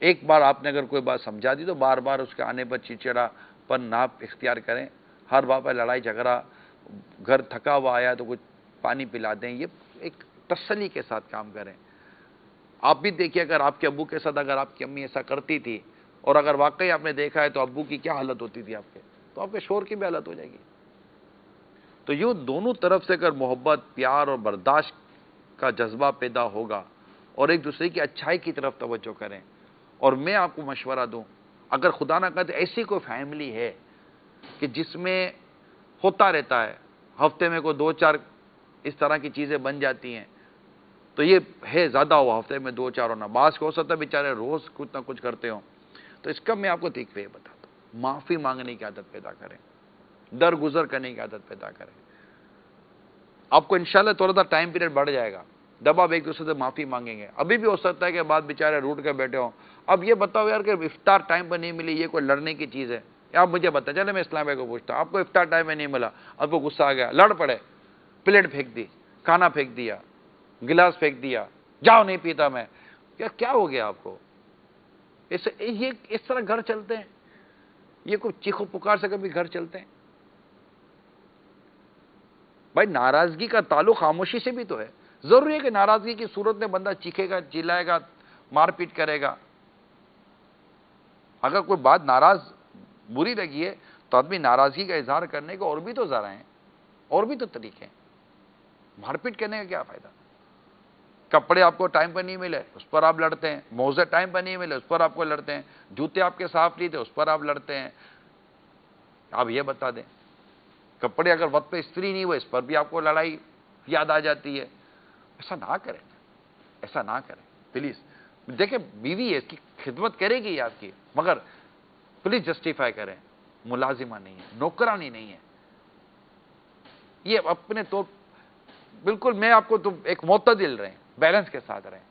ایک بار آپ نے اگر کوئی بات سمجھا دی تو بار بار اس کے آنے پر چڑچڑا پر نہ اختیار کریں. ہر بات پر لڑائی جھگڑا، گھر تھکا ہوا آیا تو کچھ پانی پلا دیں، یہ ایک تسلی کے ساتھ کام کریں. آپ بھی دیکھیے اگر آپ کے ابو کے ساتھ اگر آپ کی امی ایسا کرتی تھی، اور اگر واقعی آپ نے دیکھا ہے تو ابو کی کیا حالت ہوتی تھی آپ کے، تو آپ کے شوہر کی بھی حالت ہو جائے گی. تو یوں دونوں طرف سے اگر محبت، پیار اور برداشت کا جذبہ پیدا ہوگا اور ایک دوسرے کی اچھائی کی طرف توجہ کریں. اور میں آپ کو مشورہ دوں، اگر خدا نہ کرے ایسی کوئی فیملی ہے کہ جس میں ہوتا رہتا ہے ہفتے میں کوئی 2-4 اس طرح کی چیزیں بن جاتی ہیں، تو یہ ہے زیادہ ہوا ہفتے میں 2-4 ہونا. بعض کو ہو سکتا ہے بیچارے روز کچھ نہ کچھ کرتے ہوں. تو اس کا میں آپ کو دیکھ یہ بتاتا ہوں، معافی مانگنے کی عادت پیدا کریں، درگزر کرنے کی عادت پیدا کریں. آپ کو انشاءاللہ تھوڑا سا ٹائم پیریڈ بڑھ جائے گا جب آپ ایک دوسرے سے معافی مانگیں گے. ابھی بھی ہو سکتا ہے کہ بعد بیچارے روٹ کے بیٹھے ہوں. اب یہ بتاؤ یار کہ افطار ٹائم پہ نہیں ملی، یہ کوئی لڑنے کی چیز ہے؟ آپ مجھے بتائیں، چلے میں اسلام بھائی کو پوچھتا ہوں، آپ کو افطار ٹائم میں نہیں ملا، آپ کو غصہ آ گیا، لڑ پڑے، پلیٹ پھینک دی، کھانا پھینک دیا، گلاس پھینک دیا، جاؤ نہیں پیتا میں، کیا ہو گیا آپ کو؟ یہ اس طرح گھر چلتے ہیں؟ یہ کوئی چیخو پکار سے کبھی گھر چلتے ہیں؟ بھائی ناراضگی کا تعلق خاموشی سے بھی تو ہے. ضروری ہے کہ ناراضگی کی صورت میں بندہ چیخے گا، چلائے گا، مار پیٹ کرے گا؟ اگر کوئی بات ناراض بری لگی ہے تو آدمی ناراضگی کا اظہار کرنے کو اور بھی تو ذرائع ہیں، اور بھی تو طریقے ہیں. مار پیٹ کرنے کا کیا فائدہ؟ کپڑے آپ کو ٹائم پر نہیں ملے اس پر آپ لڑتے ہیں، موزے ٹائم پر نہیں ملے اس پر آپ کو لڑتے ہیں، جوتے آپ کے صاف نہیں تھے اس پر آپ لڑتے ہیں. آپ یہ بتا دیں، کپڑے اگر وقت پہ استری نہیں ہوئے اس پر بھی آپ کو لڑائی یاد آ جاتی ہے. ایسا نہ کریں، ایسا نہ کریں پلیز. دیکھیں بیوی ہے، اس کی خدمت کرے گی آپ کی، مگر پلیز جسٹیفائی کریں. ملازمہ نہیں ہے، نوکرانی نہیں ہے. یہ اپنے تو بالکل میں آپ کو تو ایک معتدل رہیں، بیلنس کے ساتھ رہیں.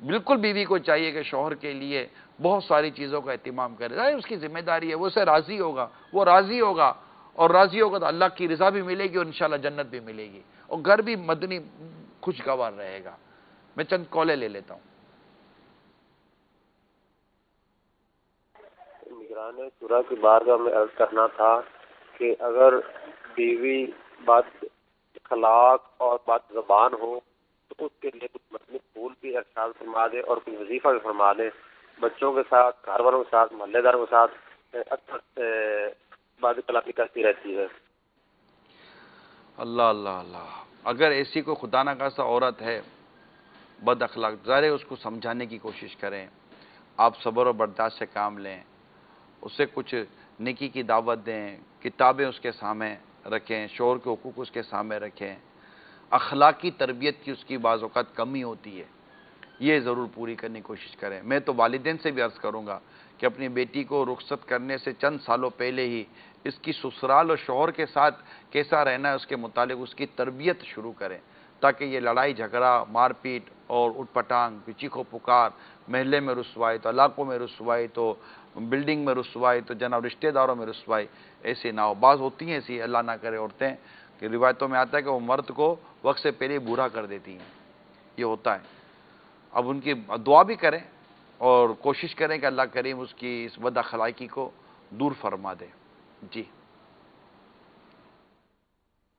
بالکل بیوی کو چاہیے کہ شوہر کے لیے بہت ساری چیزوں کا اہتمام کرے. اس کی ذمہ داری ہے، وہ اسے راضی ہوگا، وہ راضی ہوگا، اور راضی ہوگا تو اللہ کی رضا بھی ملے گی اور انشاءاللہ جنت بھی ملے گی، اور گھر بھی مدنی خوشگوار رہے گا. میں چند کالے لے لیتا ہوں. نگران شورا کی بارگاہ میں عرض کرنا تھا کہ اگر بیوی بات اخلاق اور بات زبان ہو تو اس کے لیے کچھ مدنی پھول بھی ارشاد فرما دے اور کوئی وظیفہ بھی فرما دے. بچوں کے ساتھ، گھر والوں کے ساتھ، محلے داروں کے ساتھ اکثر بات کلامی کرتی رہتی ہے. اللہ اللہ اللہ. اگر ایسی کوئی خدا نہ خواستہ عورت ہے بد اخلاق، ظاہر ہے اس کو سمجھانے کی کوشش کریں. آپ صبر و برداشت سے کام لیں، اسے کچھ نیکی کی دعوت دیں، کتابیں اس کے سامنے رکھیں، شوہر کے حقوق اس کے سامنے رکھیں. اخلاقی تربیت کی اس کی بعض اوقات کمی ہوتی ہے، یہ ضرور پوری کرنے کی کوشش کریں. میں تو والدین سے بھی عرض کروں گا کہ اپنی بیٹی کو رخصت کرنے سے چند سالوں پہلے ہی اس کی سسرال اور شوہر کے ساتھ کیسا رہنا ہے اس کے متعلق اس کی تربیت شروع کریں، تاکہ یہ لڑائی جھگڑا، مار پیٹ اور اٹھ پٹانگ، چیخو پکار، محلے میں رسوائی تو علاقوں میں رسوائی تو بلڈنگ میں رسوائی تو جناب رشتہ داروں میں رسوائی ایسے نہ ہو. بعض ہوتی ہیں ایسی، اللہ نہ کرے، عورتیں کہ روایتوں میں آتا ہے کہ وہ مرد کو وقت سے پہلے بوڑھا کر دیتی ہیں. یہ ہوتا ہے. اب ان کی دعا بھی کریں اور کوشش کریں کہ اللہ کریم اس کی اس بد اخلاقی کو دور فرما دے. جی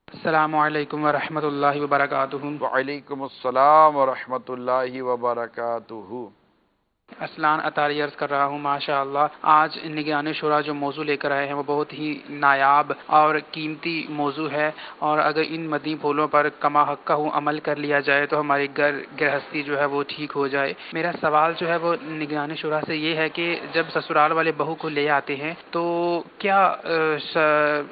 السلام علیکم ورحمۃ اللہ وبرکاتہ. وعلیکم السلام ورحمۃ اللہ وبرکاتہ. اسلان اطاری عرض کر رہا ہوں ماشاءاللہ آج نگران شورا جو موضوع لے کر آئے ہیں وہ بہت ہی نایاب اور قیمتی موضوع ہے، اور اگر ان مدنی پھولوں پر کما حقہ عمل کر لیا جائے تو ہماری گرہستی جو ہے وہ ٹھیک ہو جائے۔ میرا سوال جو ہے وہ نگران شورا سے یہ ہے کہ جب سسرال والے بہو کو لے آتے ہیں تو کیا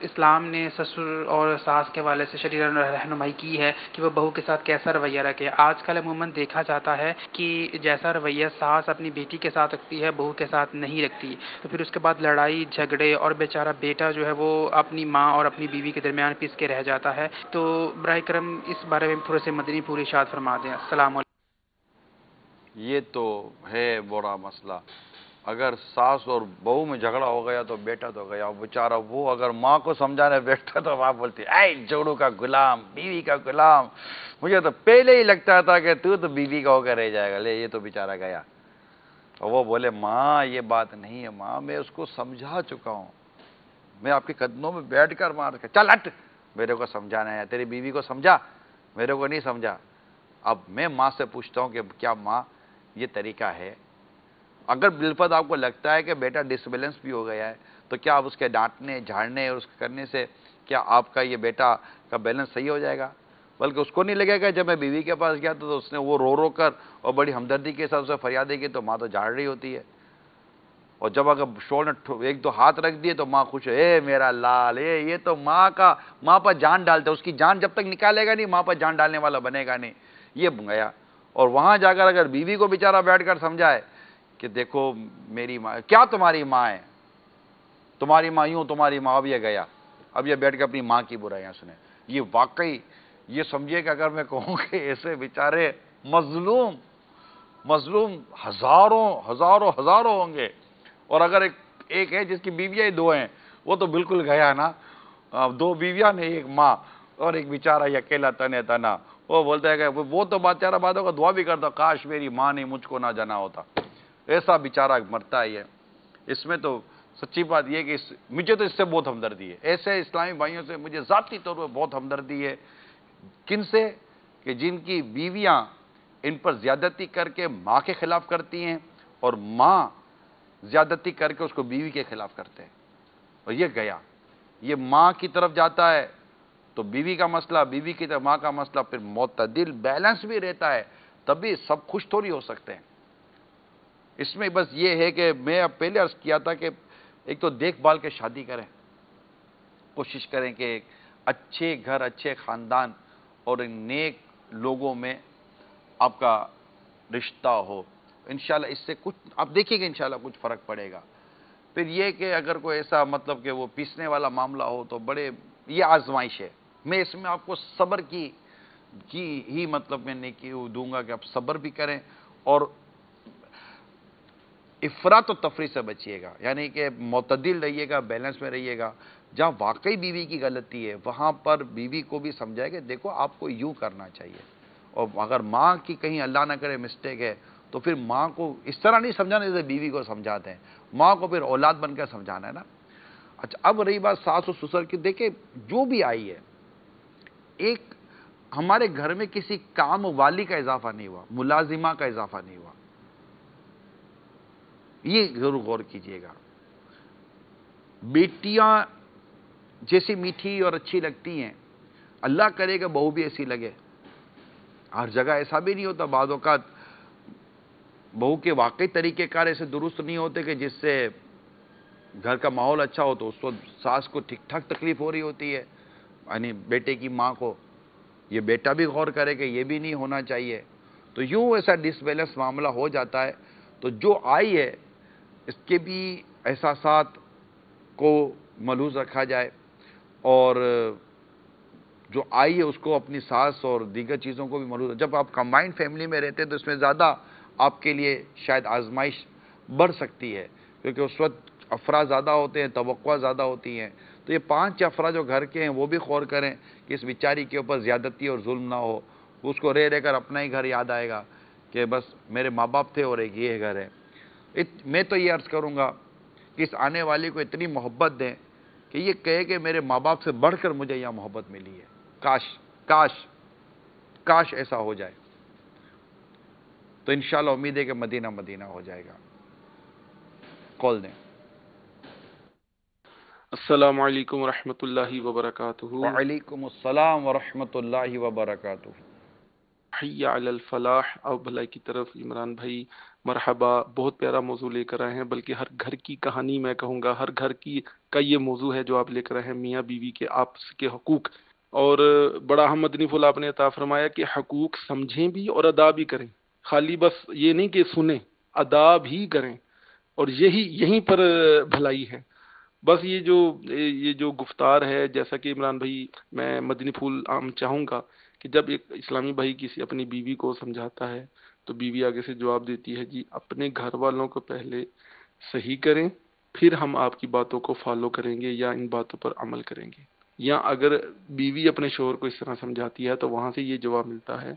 اسلام نے سسر اور ساس کے والے سے شرعی رہنمائی کی ہے کہ وہ بہو کے ساتھ کیسا رویہ رکھے؟ آج کل عموماً دیکھا جاتا ہے کہ جیسا رویہ ساس اپنی بیٹی کے ساتھ رکھتی ہے بہو کے ساتھ نہیں رکھتی، تو پھر اس کے بعد لڑائی جھگڑے اور بیچارہ بیٹا جو ہے وہ اپنی ماں اور اپنی بیوی کے درمیان پس کے رہ جاتا ہے۔ تو براہ کرم اس بارے میں تھوڑے سے مدنی پھول ارشاد فرما دیں۔ السلام علیکم۔ یہ تو ہے برا مسئلہ۔ اگر ساس اور بہو میں جھگڑا ہو گیا تو بیٹا تو گیا بیچارہ، وہ اگر ماں کو سمجھانے بیٹھتا تو ماں بولتی اے جوڑوں کا غلام، بیوی کا غلام، مجھے تو پہلے ہی لگتا تھا کہ تو بیوی کا ہو کر رہ جائے گا، لے یہ تو بیچارہ گیا۔ اور وہ بولے ماں یہ بات نہیں ہے ماں، میں اس کو سمجھا چکا ہوں، میں آپ کے قدموں میں بیٹھ کر مار کے چل ہٹ، میرے کو سمجھانا ہے، تیری بیوی کو سمجھا، میرے کو نہیں سمجھا۔ اب میں ماں سے پوچھتا ہوں کہ کیا ماں یہ طریقہ ہے؟ اگر بالفرض آپ کو لگتا ہے کہ بیٹا ڈس بیلنس بھی ہو گیا ہے تو کیا آپ اس کے ڈانٹنے جھاڑنے اور اس کے کرنے سے کیا آپ کا یہ بیٹا کا بیلنس صحیح ہو جائے گا؟ بلکہ اس کو نہیں لگے گا۔ جب میں بیوی کے پاس گیا تو اس نے وہ رو رو کر اور بڑی ہمدردی کے ساتھ اسے فریادیں کی تو ماں تو جھاڑ رہی ہوتی ہے، اور جب اگر شور نے ایک دو ہاتھ رکھ دیے تو ماں خوش ہے، اے میرا لال، یہ تو ماں پر جان ڈالتا ہے، اس کی جان جب تک نکالے گا نہیں ماں پر جان ڈالنے والا بنے گا نہیں، یہ گیا۔ اور وہاں جا کر اگر بیوی کو بیچارہ بیٹھ کر سمجھائے کہ دیکھو میری ماں، کیا تمہاری ماں ہے، تمہاری ماں یوں، تمہاری ماں، اب یہ گیا، اب یہ بیٹھ کے اپنی ماں کی برائیاں سنے، یہ واقعی یہ سمجھیے کہ اگر میں کہوں کہ ایسے بیچارے مظلوم ہزاروں ہوں گے، اور اگر ایک ہے جس کی بیویاں ہی دو ہیں وہ تو بالکل گیا نا، دو بیویاں نے ایک ماں، اور ایک بیچارہ یہ اکیلا تنا، وہ بولتا ہے کہ وہ تو بیچارہ باتوں کا دعا بھی کرتا کاش میری ماں نے مجھ کو نہ جانا ہوتا، ایسا بیچارہ مرتا ہی ہے۔ اس میں تو سچی بات یہ کہ مجھے تو اس سے بہت ہمدردی ہے، ایسے اسلامی بھائیوں سے مجھے ذاتی طور پر بہت ہمدردی ہے۔ کن سے؟ کہ جن کی بیویاں ان پر زیادتی کر کے ماں کے خلاف کرتی ہیں اور ماں زیادتی کر کے اس کو بیوی کے خلاف کرتے ہیں، اور یہ گیا، یہ ماں کی طرف جاتا ہے تو بیوی کا مسئلہ، بیوی کی طرف ماں کا مسئلہ، پھر معتدل بیلنس بھی رہتا ہے، تبھی سب خوش تھوڑی ہو سکتے ہیں۔ اس میں بس یہ ہے کہ میں اب پہلے عرض کیا تھا کہ ایک تو دیکھ بھال کے شادی کریں، کوشش کریں کہ ایک اچھے گھر، اچھے خاندان اور نیک لوگوں میں آپ کا رشتہ ہو، انشاءاللہ اس سے کچھ آپ دیکھیں گے، انشاءاللہ کچھ فرق پڑے گا۔ پھر یہ کہ اگر کوئی ایسا مطلب کہ وہ پیسنے والا معاملہ ہو تو بڑے یہ آزمائش ہے، میں اس میں آپ کو صبر کی ہی مطلب میں نے دوں گا کہ آپ صبر بھی کریں اور افراط و تفریط سے بچیے گا، یعنی کہ معتدل رہیے گا، بیلنس میں رہیے گا۔ جہاں واقعی بیوی کی غلطی ہے وہاں پر بیوی کو بھی سمجھائے کہ دیکھو آپ کو یوں کرنا چاہیے، اور اگر ماں کی کہیں اللہ نہ کرے مسٹیک ہے تو پھر ماں کو اس طرح نہیں سمجھانا جیسے بیوی کو سمجھاتے ہیں، ماں کو پھر اولاد بن کر سمجھانا ہے نا۔ اچھا اب رہی بات ساس و سسر کی، دیکھیں جو بھی آئی ہے، ایک ہمارے گھر میں کسی کام والی کا اضافہ نہیں ہوا، ملازمہ کا اضافہ نہیں ہوا، یہ ضرور غور کیجئے گا۔ بیٹیاں جیسی میٹھی اور اچھی لگتی ہیں، اللہ کرے کہ بہو بھی ایسی لگے، ہر جگہ ایسا بھی نہیں ہوتا، بعض اوقات بہو کے واقعی طریقہ کار ایسے درست نہیں ہوتے کہ جس سے گھر کا ماحول اچھا ہو، تو اس وقت ساس کو ٹھیک ٹھاک تکلیف ہو رہی ہوتی ہے، یعنی بیٹے کی ماں کو، یہ بیٹا بھی غور کرے کہ یہ بھی نہیں ہونا چاہیے، تو یوں ایسا ڈس بیلنس معاملہ ہو جاتا ہے۔ تو جو آئی ہے اس کے بھی احساسات کو ملحوظ رکھا جائے، اور جو آئی ہے اس کو اپنی ساس اور دیگر چیزوں کو بھی ملحوظ، جب آپ کمبائنڈ فیملی میں رہتے ہیں تو اس میں زیادہ آپ کے لیے شاید آزمائش بڑھ سکتی ہے، کیونکہ اس وقت افراد زیادہ ہوتے ہیں، توقع زیادہ ہوتی ہیں، تو یہ 5 افراد جو گھر کے ہیں وہ بھی غور کریں کہ اس بیچاری کے اوپر زیادتی اور ظلم نہ ہو، اس کو رہ کر اپنا ہی گھر یاد آئے گا کہ بس میرے ماں باپ تھے اور ایک یہ گھر ہے۔ میں تو یہ عرض کروں گا کہ اس آنے والی کو اتنی محبت دیں کہ یہ کہے کہ میرے ماں باپ سے بڑھ کر مجھے یہاں محبت ملی ہے، کاش ایسا ہو جائے۔ تو انشاءاللہ امید ہے کہ مدینہ مدینہ ہو جائے گا. کال دیں. السلام علیکم ورحمۃ اللہ وبرکاتہ. وعلیکم السلام ورحمۃ اللہ وبرکاتہ. حی علی الفلاح، او بھلائی کی طرف. عمران بھائی مرحبا، بہت پیارا موضوع لے کر آئے ہیں، بلکہ ہر گھر کی کہانی میں کہوں گا، ہر گھر کی کا یہ موضوع ہے جو آپ لے کر آئے ہیں، میاں بیوی کے آپس کے حقوق. اور بڑا اہم مدنی پھول آپ نے عطا فرمایا کہ حقوق سمجھیں بھی اور ادا بھی کریں، خالی بس یہ نہیں کہ سنیں، ادا بھی کریں، اور یہیں پر بھلائی ہے. بس یہ جو گفتار ہے، جیسا کہ عمران بھائی میں مدنی پھول عام چاہوں گا کہ جب ایک اسلامی بھائی کسی اپنی بیوی کو سمجھاتا ہے تو بیوی آگے سے جواب دیتی ہے، جی اپنے گھر والوں کو پہلے صحیح کریں، پھر ہم آپ کی باتوں کو فالو کریں گے یا ان باتوں پر عمل کریں گے. یا اگر بیوی اپنے شوہر کو اس طرح سمجھاتی ہے تو وہاں سے یہ جواب ملتا ہے،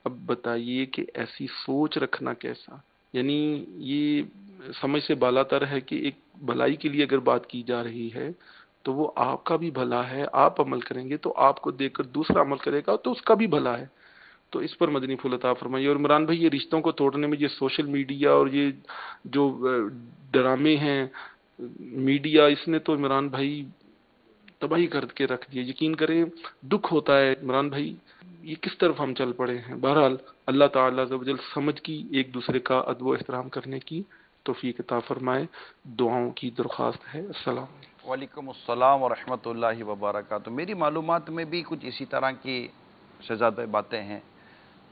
اب بتائیے کہ ایسی سوچ رکھنا کیسا. یعنی یہ سمجھ سے بالا تر ہے کہ ایک بھلائی کے لیے اگر بات کی جا رہی ہے تو وہ آپ کا بھی بھلا ہے، آپ عمل کریں گے تو آپ کو دیکھ کر دوسرا عمل کرے گا تو اس کا بھی بھلا ہے. تو اس پر مدنی پھول عطا فرمائیے. اور عمران بھائی یہ رشتوں کو توڑنے میں یہ سوشل میڈیا اور یہ جو ڈرامے ہیں میڈیا، اس نے تو عمران بھائی تباہی کر کے رکھ دیا. یقین کریں دکھ ہوتا ہے عمران بھائی، یہ کس طرف ہم چل پڑے ہیں. بہرحال اللہ تعالیٰ عز و جل سمجھ کی، ایک دوسرے کا ادب و احترام کرنے کی توفیق عطا فرمائے. دعاؤں کی درخواست ہے. السلام علیکم. وعلیکم السلام ورحمۃ اللہ وبرکاتہ. میری معلومات میں بھی کچھ اسی طرح کی شہزاد باتیں ہیں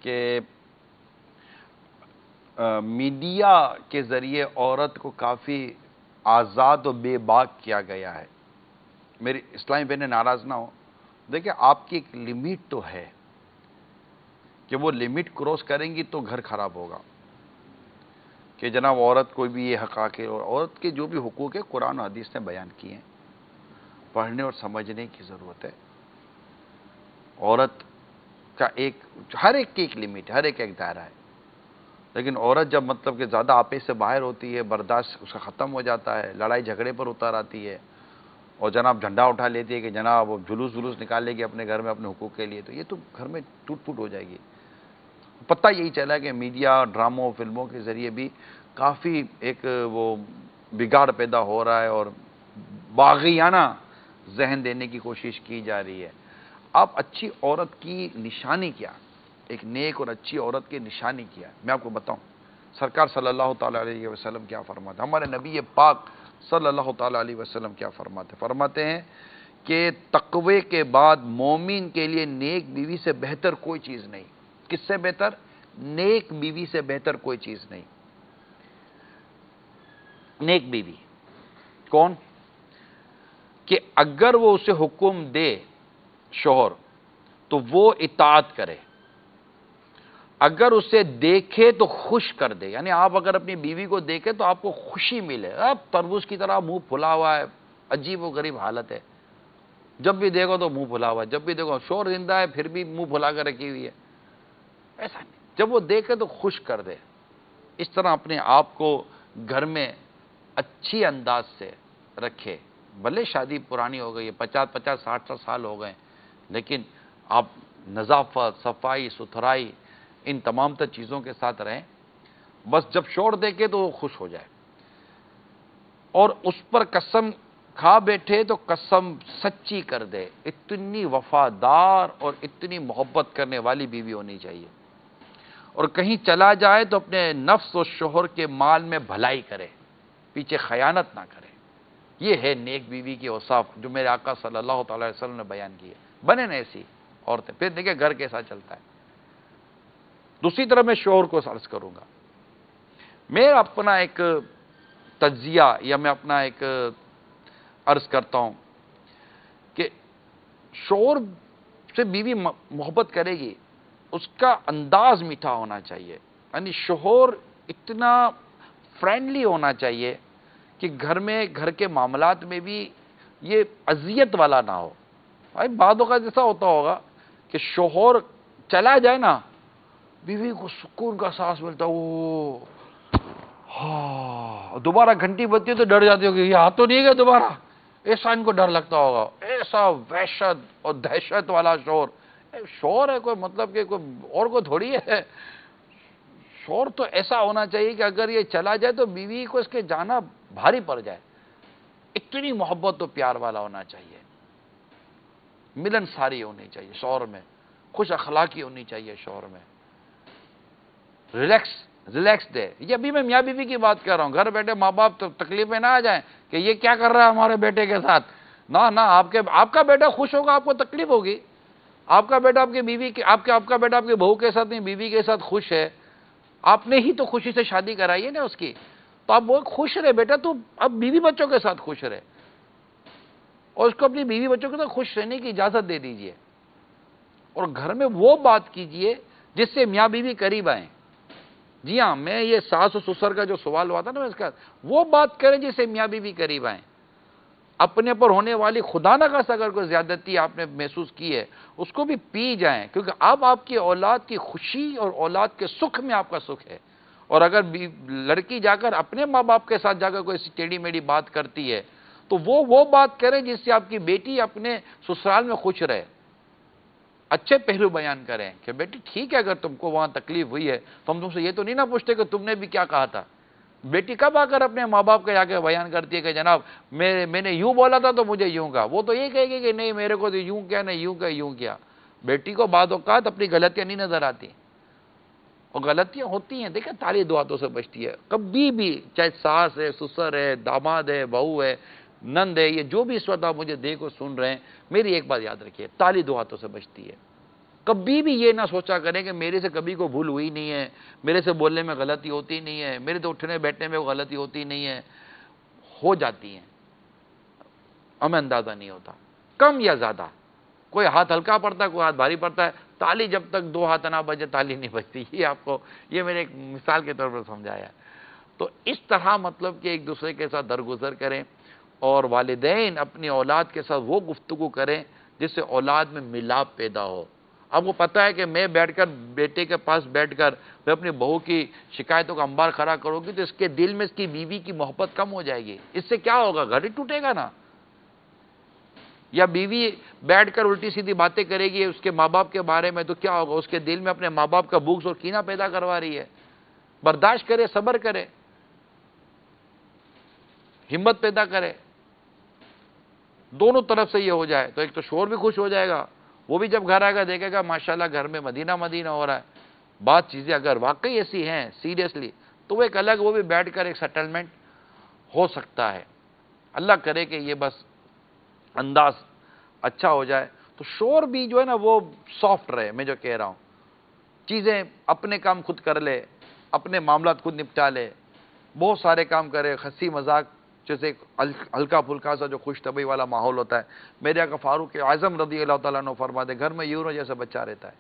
کہ میڈیا کے ذریعے عورت کو کافی آزاد و بے باک کیا گیا ہے. میری اسلامی بہنیں ناراض نہ ہو، دیکھیں آپ کی ایک لمٹ تو ہے کہ وہ لمٹ کراس کریں گی تو گھر خراب ہوگا. کہ جناب عورت کو بھی یہ حقاق ہے، اور عورت کے جو بھی حقوق ہے قرآن و حدیث نے بیان کیے ہیں، پڑھنے اور سمجھنے کی ضرورت ہے. عورت کا ہر ایک کی ایک لمٹ، ہر ایک دائرہ ہے. لیکن عورت جب مطلب کہ زیادہ آپے سے باہر ہوتی ہے، برداشت اس کا ختم ہو جاتا ہے، لڑائی جھگڑے پر اتر آتی ہے، اور جناب جھنڈا اٹھا لیتی ہے کہ جناب وہ جلوس نکال لے گی اپنے گھر میں اپنے حقوق کے لیے، تو یہ تو گھر میں ٹوٹ پھوٹ ہو جائے گی. پتہ یہی چلا کہ میڈیا، ڈراموں، فلموں کے ذریعے بھی کافی ایک وہ بگاڑ پیدا ہو رہا ہے اور باغیانہ ذہن دینے کی کوشش کی جا رہی ہے. آپ اچھی عورت کی نشانی کیا، ایک نیک اور اچھی عورت کی نشانی کیا، میں آپ کو بتاؤں. سرکار صلی اللہ تعالیٰ علیہ وسلم کیا فرماتے ہیں، ہمارے نبی پاک صلی اللہ تعالیٰ علیہ وسلم کیا فرماتے ہیں کہ تقوی کے بعد مومن کے لیے نیک بیوی سے بہتر کوئی چیز نہیں. کس سے بہتر؟ نیک بیوی سے بہتر کوئی چیز نہیں. نیک بیوی کون؟ کہ اگر وہ اسے حکم دے شوہر تو وہ اطاعت کرے، اگر اسے دیکھے تو خوش کر دے. یعنی آپ اگر اپنی بیوی کو دیکھیں تو آپ کو خوشی ملے. اب تربوز کی طرح منہ پھلا ہوا ہے، عجیب و غریب حالت ہے، جب بھی دیکھو تو منہ پھلا ہوا ہے، جب بھی دیکھو شوہر زندہ ہے پھر بھی منہ پھلا کر رکھی ہوئی ہے. ایسا نہیں، جب وہ دیکھے تو خوش کر دے. اس طرح اپنے آپ کو گھر میں اچھی انداز سے رکھے. بھلے شادی پرانی ہو گئی ہے، 50 60 سال ہو گئے، لیکن آپ نظافت، صفائی ستھرائی ان تمام تر چیزوں کے ساتھ رہیں. بس جب شوہر دیکھے تو وہ خوش ہو جائے، اور اس پر قسم کھا بیٹھے تو قسم سچی کر دے. اتنی وفادار اور اتنی محبت کرنے والی بیوی ہونی چاہیے. اور کہیں چلا جائے تو اپنے نفس اور شوہر کے مال میں بھلائی کرے، پیچھے خیانت نہ کرے. یہ ہے نیک بیوی کی اوصاف جو میرے آقا صلی اللہ تعالی وسلم نے بیان کی ہے. بنے نا ایسی عورتیں، پھر دیکھیں گھر کیسا چلتا ہے. دوسری طرف میں شوہر کو عرض کروں گا، میں اپنا ایک تجزیہ یا میں اپنا ایک عرض کرتا ہوں کہ شوہر سے بیوی محبت کرے گی، اس کا انداز میٹھا ہونا چاہیے. یعنی شوہر اتنا فرینڈلی ہونا چاہیے کہ گھر میں، گھر کے معاملات میں بھی یہ اذیت والا نہ ہو. بھائی بعد اوقات ایسا ہوتا ہوگا کہ شوہر چلا جائے نا، بیوی کو سکون کا سانس ملتا، وہ ہاں، دوبارہ گھنٹی بجتی ہے تو ڈر جاتی ہوگی یہ ہاتھ تو نہیں گیا دوبارہ، ایسا ان کو ڈر لگتا ہوگا. ایسا وحشت اور دہشت والا شوہر ہے کوئی، مطلب کہ کوئی اور کو تھوڑی ہے. شور تو ایسا ہونا چاہیے کہ اگر یہ چلا جائے تو بیوی کو اس کے جانا بھاری پڑ جائے. اتنی محبت و پیار والا ہونا چاہیے, ملن ساری ہونی چاہیے شوہر میں, خوش اخلاقی ہونی چاہیے شوہر میں, ریلیکس دے. یہ ابھی میں میاں بیوی کی بات کر رہا ہوں, گھر بیٹھے ماں باپ تکلیف میں نہ آ جائیں کہ یہ کیا کر رہا ہے ہمارے بیٹے کے ساتھ. نہ آپ کا بیٹا خوش ہوگا, آپ کو تکلیف ہوگی. آپ کا بیٹا آپ کی بیوی کے آپ کا بیٹا آپ کی بہو کے ساتھ نہیں, بیوی کے ساتھ خوش ہے, آپ نے ہی تو خوشی سے شادی کرائی ہے نا اس کی, تو آپ وہ خوش رہے بیٹا, تو اب بیوی بچوں کے ساتھ خوش رہے, اور اس کو اپنی بیوی بچوں کے ساتھ خوش رہنے کی اجازت دے دیجئے, اور گھر میں وہ بات کیجئے جس سے میاں بیوی قریب آئیں. جی ہاں, میں یہ ساس و سسر کا جو سوال ہوا تھا نا اس کا, وہ بات کریں جس سے میاں بیوی قریب آئیں. اپنے پر ہونے والی خدا نہ خواستہ اگر کوئی زیادتی آپ نے محسوس کی ہے, اس کو بھی پی جائیں, کیونکہ اب آپ کی اولاد کی خوشی اور اولاد کے سکھ میں آپ کا سکھ ہے. اور اگر لڑکی جا کر اپنے ماں باپ کے ساتھ جا کر کوئی ٹیڑھی میڑھی بات کرتی ہے, تو وہ بات کریں جس سے آپ کی بیٹی اپنے سسرال میں خوش رہے. اچھے پہلو بیان کریں کہ بیٹی ٹھیک ہے, اگر تم کو وہاں تکلیف ہوئی ہے تو ہم تم سے یہ تو نہیں نہ پوچھتے کہ تم نے بھی کیا کہا تھا. بیٹی کب آ کر اپنے ماں باپ کے آگے بیان کرتی ہے کہ جناب میں نے یوں بولا تھا تو مجھے یوں کہا, وہ تو یہ کہے گی کہ نہیں میرے کو تو یوں کیا, نہیں یوں کیا. بیٹی کو بعض اوقات اپنی غلطیاں نہیں نظر آتی, اور غلطیاں ہوتی ہیں. دیکھیں تالی دو ہاتھوں سے بچتی ہے کبھی بھی, چاہے ساس ہے, سسر ہے, داماد ہے, بہو ہے, نند ہے, یہ جو بھی اس وقت آپ مجھے دیکھ اور سن رہے ہیں, میری ایک بات یاد رکھیے, تالی دو ہاتھوں سے بچتی ہے. کبھی بھی یہ نہ سوچا کریں کہ میرے سے کبھی کو بھول ہوئی نہیں ہے, میرے سے بولنے میں غلطی ہوتی نہیں ہے, میرے تو اٹھنے بیٹھنے میں غلطی ہوتی نہیں ہے. ہو جاتی ہیں, ہمیں اندازہ نہیں ہوتا, کم یا زیادہ. کوئی ہاتھ ہلکا پڑتا ہے, کوئی ہاتھ بھاری پڑتا ہے. تالی جب تک دو ہاتھ نہ بجے تالی نہیں بجتی. یہ آپ کو, یہ میں نے ایک مثال کے طور پر سمجھایا. تو اس طرح مطلب کہ ایک دوسرے کے ساتھ درگزر کریں, اور والدین اپنی اولاد کے ساتھ وہ گفتگو کریں جس سے اولاد میں ملاپ پیدا ہو. اب کو پتہ ہے کہ میں بیٹھ کر بیٹے کے پاس بیٹھ کر میں اپنی بہو کی شکایتوں کا انبار کھڑا کروں گی تو اس کے دل میں اس کی بیوی کی محبت کم ہو جائے گی. اس سے کیا ہوگا, گھر ہی ٹوٹے گا نا. یا بیوی بیٹھ کر الٹی سیدھی باتیں کرے گی اس کے ماں باپ کے بارے میں, تو کیا ہوگا, اس کے دل میں اپنے ماں باپ کا بغض اور کینہ پیدا کروا رہی ہے. برداشت کرے, صبر کرے, ہمت پیدا کرے. دونوں طرف سے یہ ہو جائے تو ایک تو شوہر بھی خوش ہو جائے گا, وہ بھی جب گھر آئے گا دیکھے گا ماشاءاللہ گھر میں مدینہ مدینہ ہو رہا ہے. بات چیزیں اگر واقعی ایسی ہیں سیریسلی, تو وہ ایک الگ, وہ بھی بیٹھ کر ایک سیٹلمنٹ ہو سکتا ہے. اللہ کرے کہ یہ بس انداز اچھا ہو جائے, تو شوہر بھی جو ہے نا وہ سافٹ رہے. میں جو کہہ رہا ہوں, چیزیں اپنے کام خود کر لے, اپنے معاملات خود نپٹا لے, بہت سارے کام کرے, ہنسی مذاق, جیسے ہلکا پھلکا سا جو خوش طبعی والا ماحول ہوتا ہے. میرے آقا فاروق اعظم رضی اللہ تعالیٰ عنہ فرماتے گھر میں یورو جیسا بچہ رہتا ہے.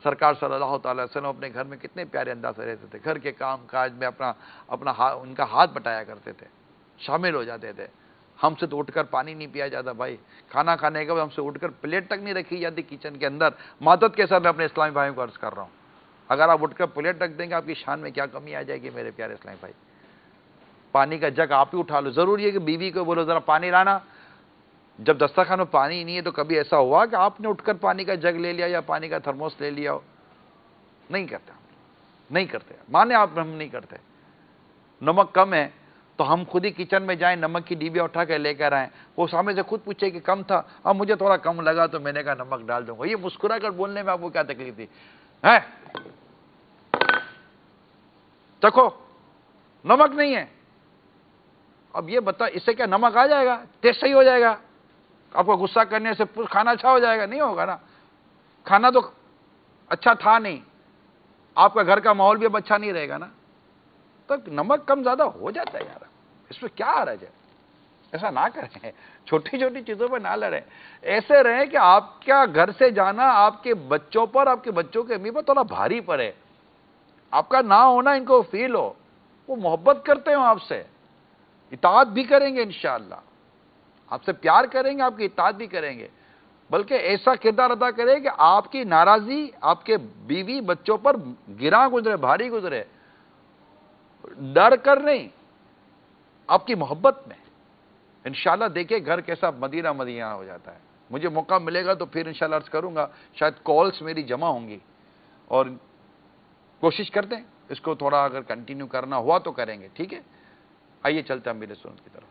سرکار صلی اللہ تعالیٰ علیہ وسلم اپنے گھر میں کتنے پیارے انداز سے رہتے تھے, گھر کے کام کاج میں ان کا ہاتھ بٹایا کرتے تھے, شامل ہو جاتے تھے. ہم سے تو اٹھ کر پانی نہیں پیا جاتا بھائی, کھانا کھانے کے بعد ہم سے اٹھ کر پلیٹ تک نہیں رکھی جاتی کچن کے اندر. معذرت کے ساتھ میں اپنے اسلامی بھائیوں کو عرض کر رہا ہوں, اگر آپ اٹھ کر پلیٹ رکھ دیں گے آپ کی شان میں کیا کمی آ جائے گی میرے پیارے اسلامی بھائی. پانی کا جگ آپ ہی اٹھا لو. ضروری ہے کہ بیوی کو بولو ذرا پانی لانا, جب دسترخوان میں پانی نہیں ہے تو کبھی ایسا ہوا کہ آپ نے اٹھ کر پانی کا جگ لے لیا یا پانی کا تھرموس لے لیا ہو؟ نہیں کرتے, نہیں کرتے, مانے آپ ہم نہیں کرتے. نمک کم ہے تو ہم خود ہی کچن میں جائیں, نمک کی ڈیبیا اٹھا کے لے کر آئیں, وہ سامنے سے خود پوچھے کہ کم تھا, اب مجھے تھوڑا کم لگا تو میں نے کہا نمک ڈال دوں گا. یہ مسکرا کر بولنے میں آپ کو کیا تکلیف تھی؟ دیکھو نمک نہیں ہے, اب یہ بتا اس سے کیا نمک آ جائے گا, ٹیسٹ صحیح ہو جائے گا, آپ کو غصہ کرنے سے کھانا اچھا ہو جائے گا؟ نہیں ہوگا نا. کھانا تو اچھا تھا نہیں, آپ کا گھر کا ماحول بھی اب اچھا نہیں رہے گا نا. تو نمک کم زیادہ ہو جاتا ہے یار, اس میں کیا حرج ہے؟ ایسا نہ کریں, چھوٹی چھوٹی چیزوں پہ نہ لڑیں. ایسے رہیں کہ آپ کا گھر سے جانا آپ کے بچوں پر, آپ کے بچوں کے امی پر تھوڑا بھاری پڑے. آپ کا نہ ہونا ان کو فیل ہو, وہ محبت کرتے ہوں آپ سے, اطاعت بھی کریں گے انشاءاللہ, آپ سے پیار کریں گے, آپ کی اطاعت بھی کریں گے. بلکہ ایسا کردار ادا کرے کہ آپ کی ناراضی آپ کے بیوی بچوں پر گراں گزرے, بھاری گزرے, ڈر کر نہیں, آپ کی محبت میں. انشاءاللہ دیکھیں گھر کیسا مدینہ مدینہ ہو جاتا ہے. مجھے موقع ملے گا تو پھر انشاءاللہ عرض کروں گا, شاید کالز میری جمع ہوں گی, اور کوشش کرتے ہیں اس کو تھوڑا اگر کنٹینیو کرنا ہوا تو کریں گے. ٹھیک ہے, آئیے چلتے ہیں امیر سنت کی طرف.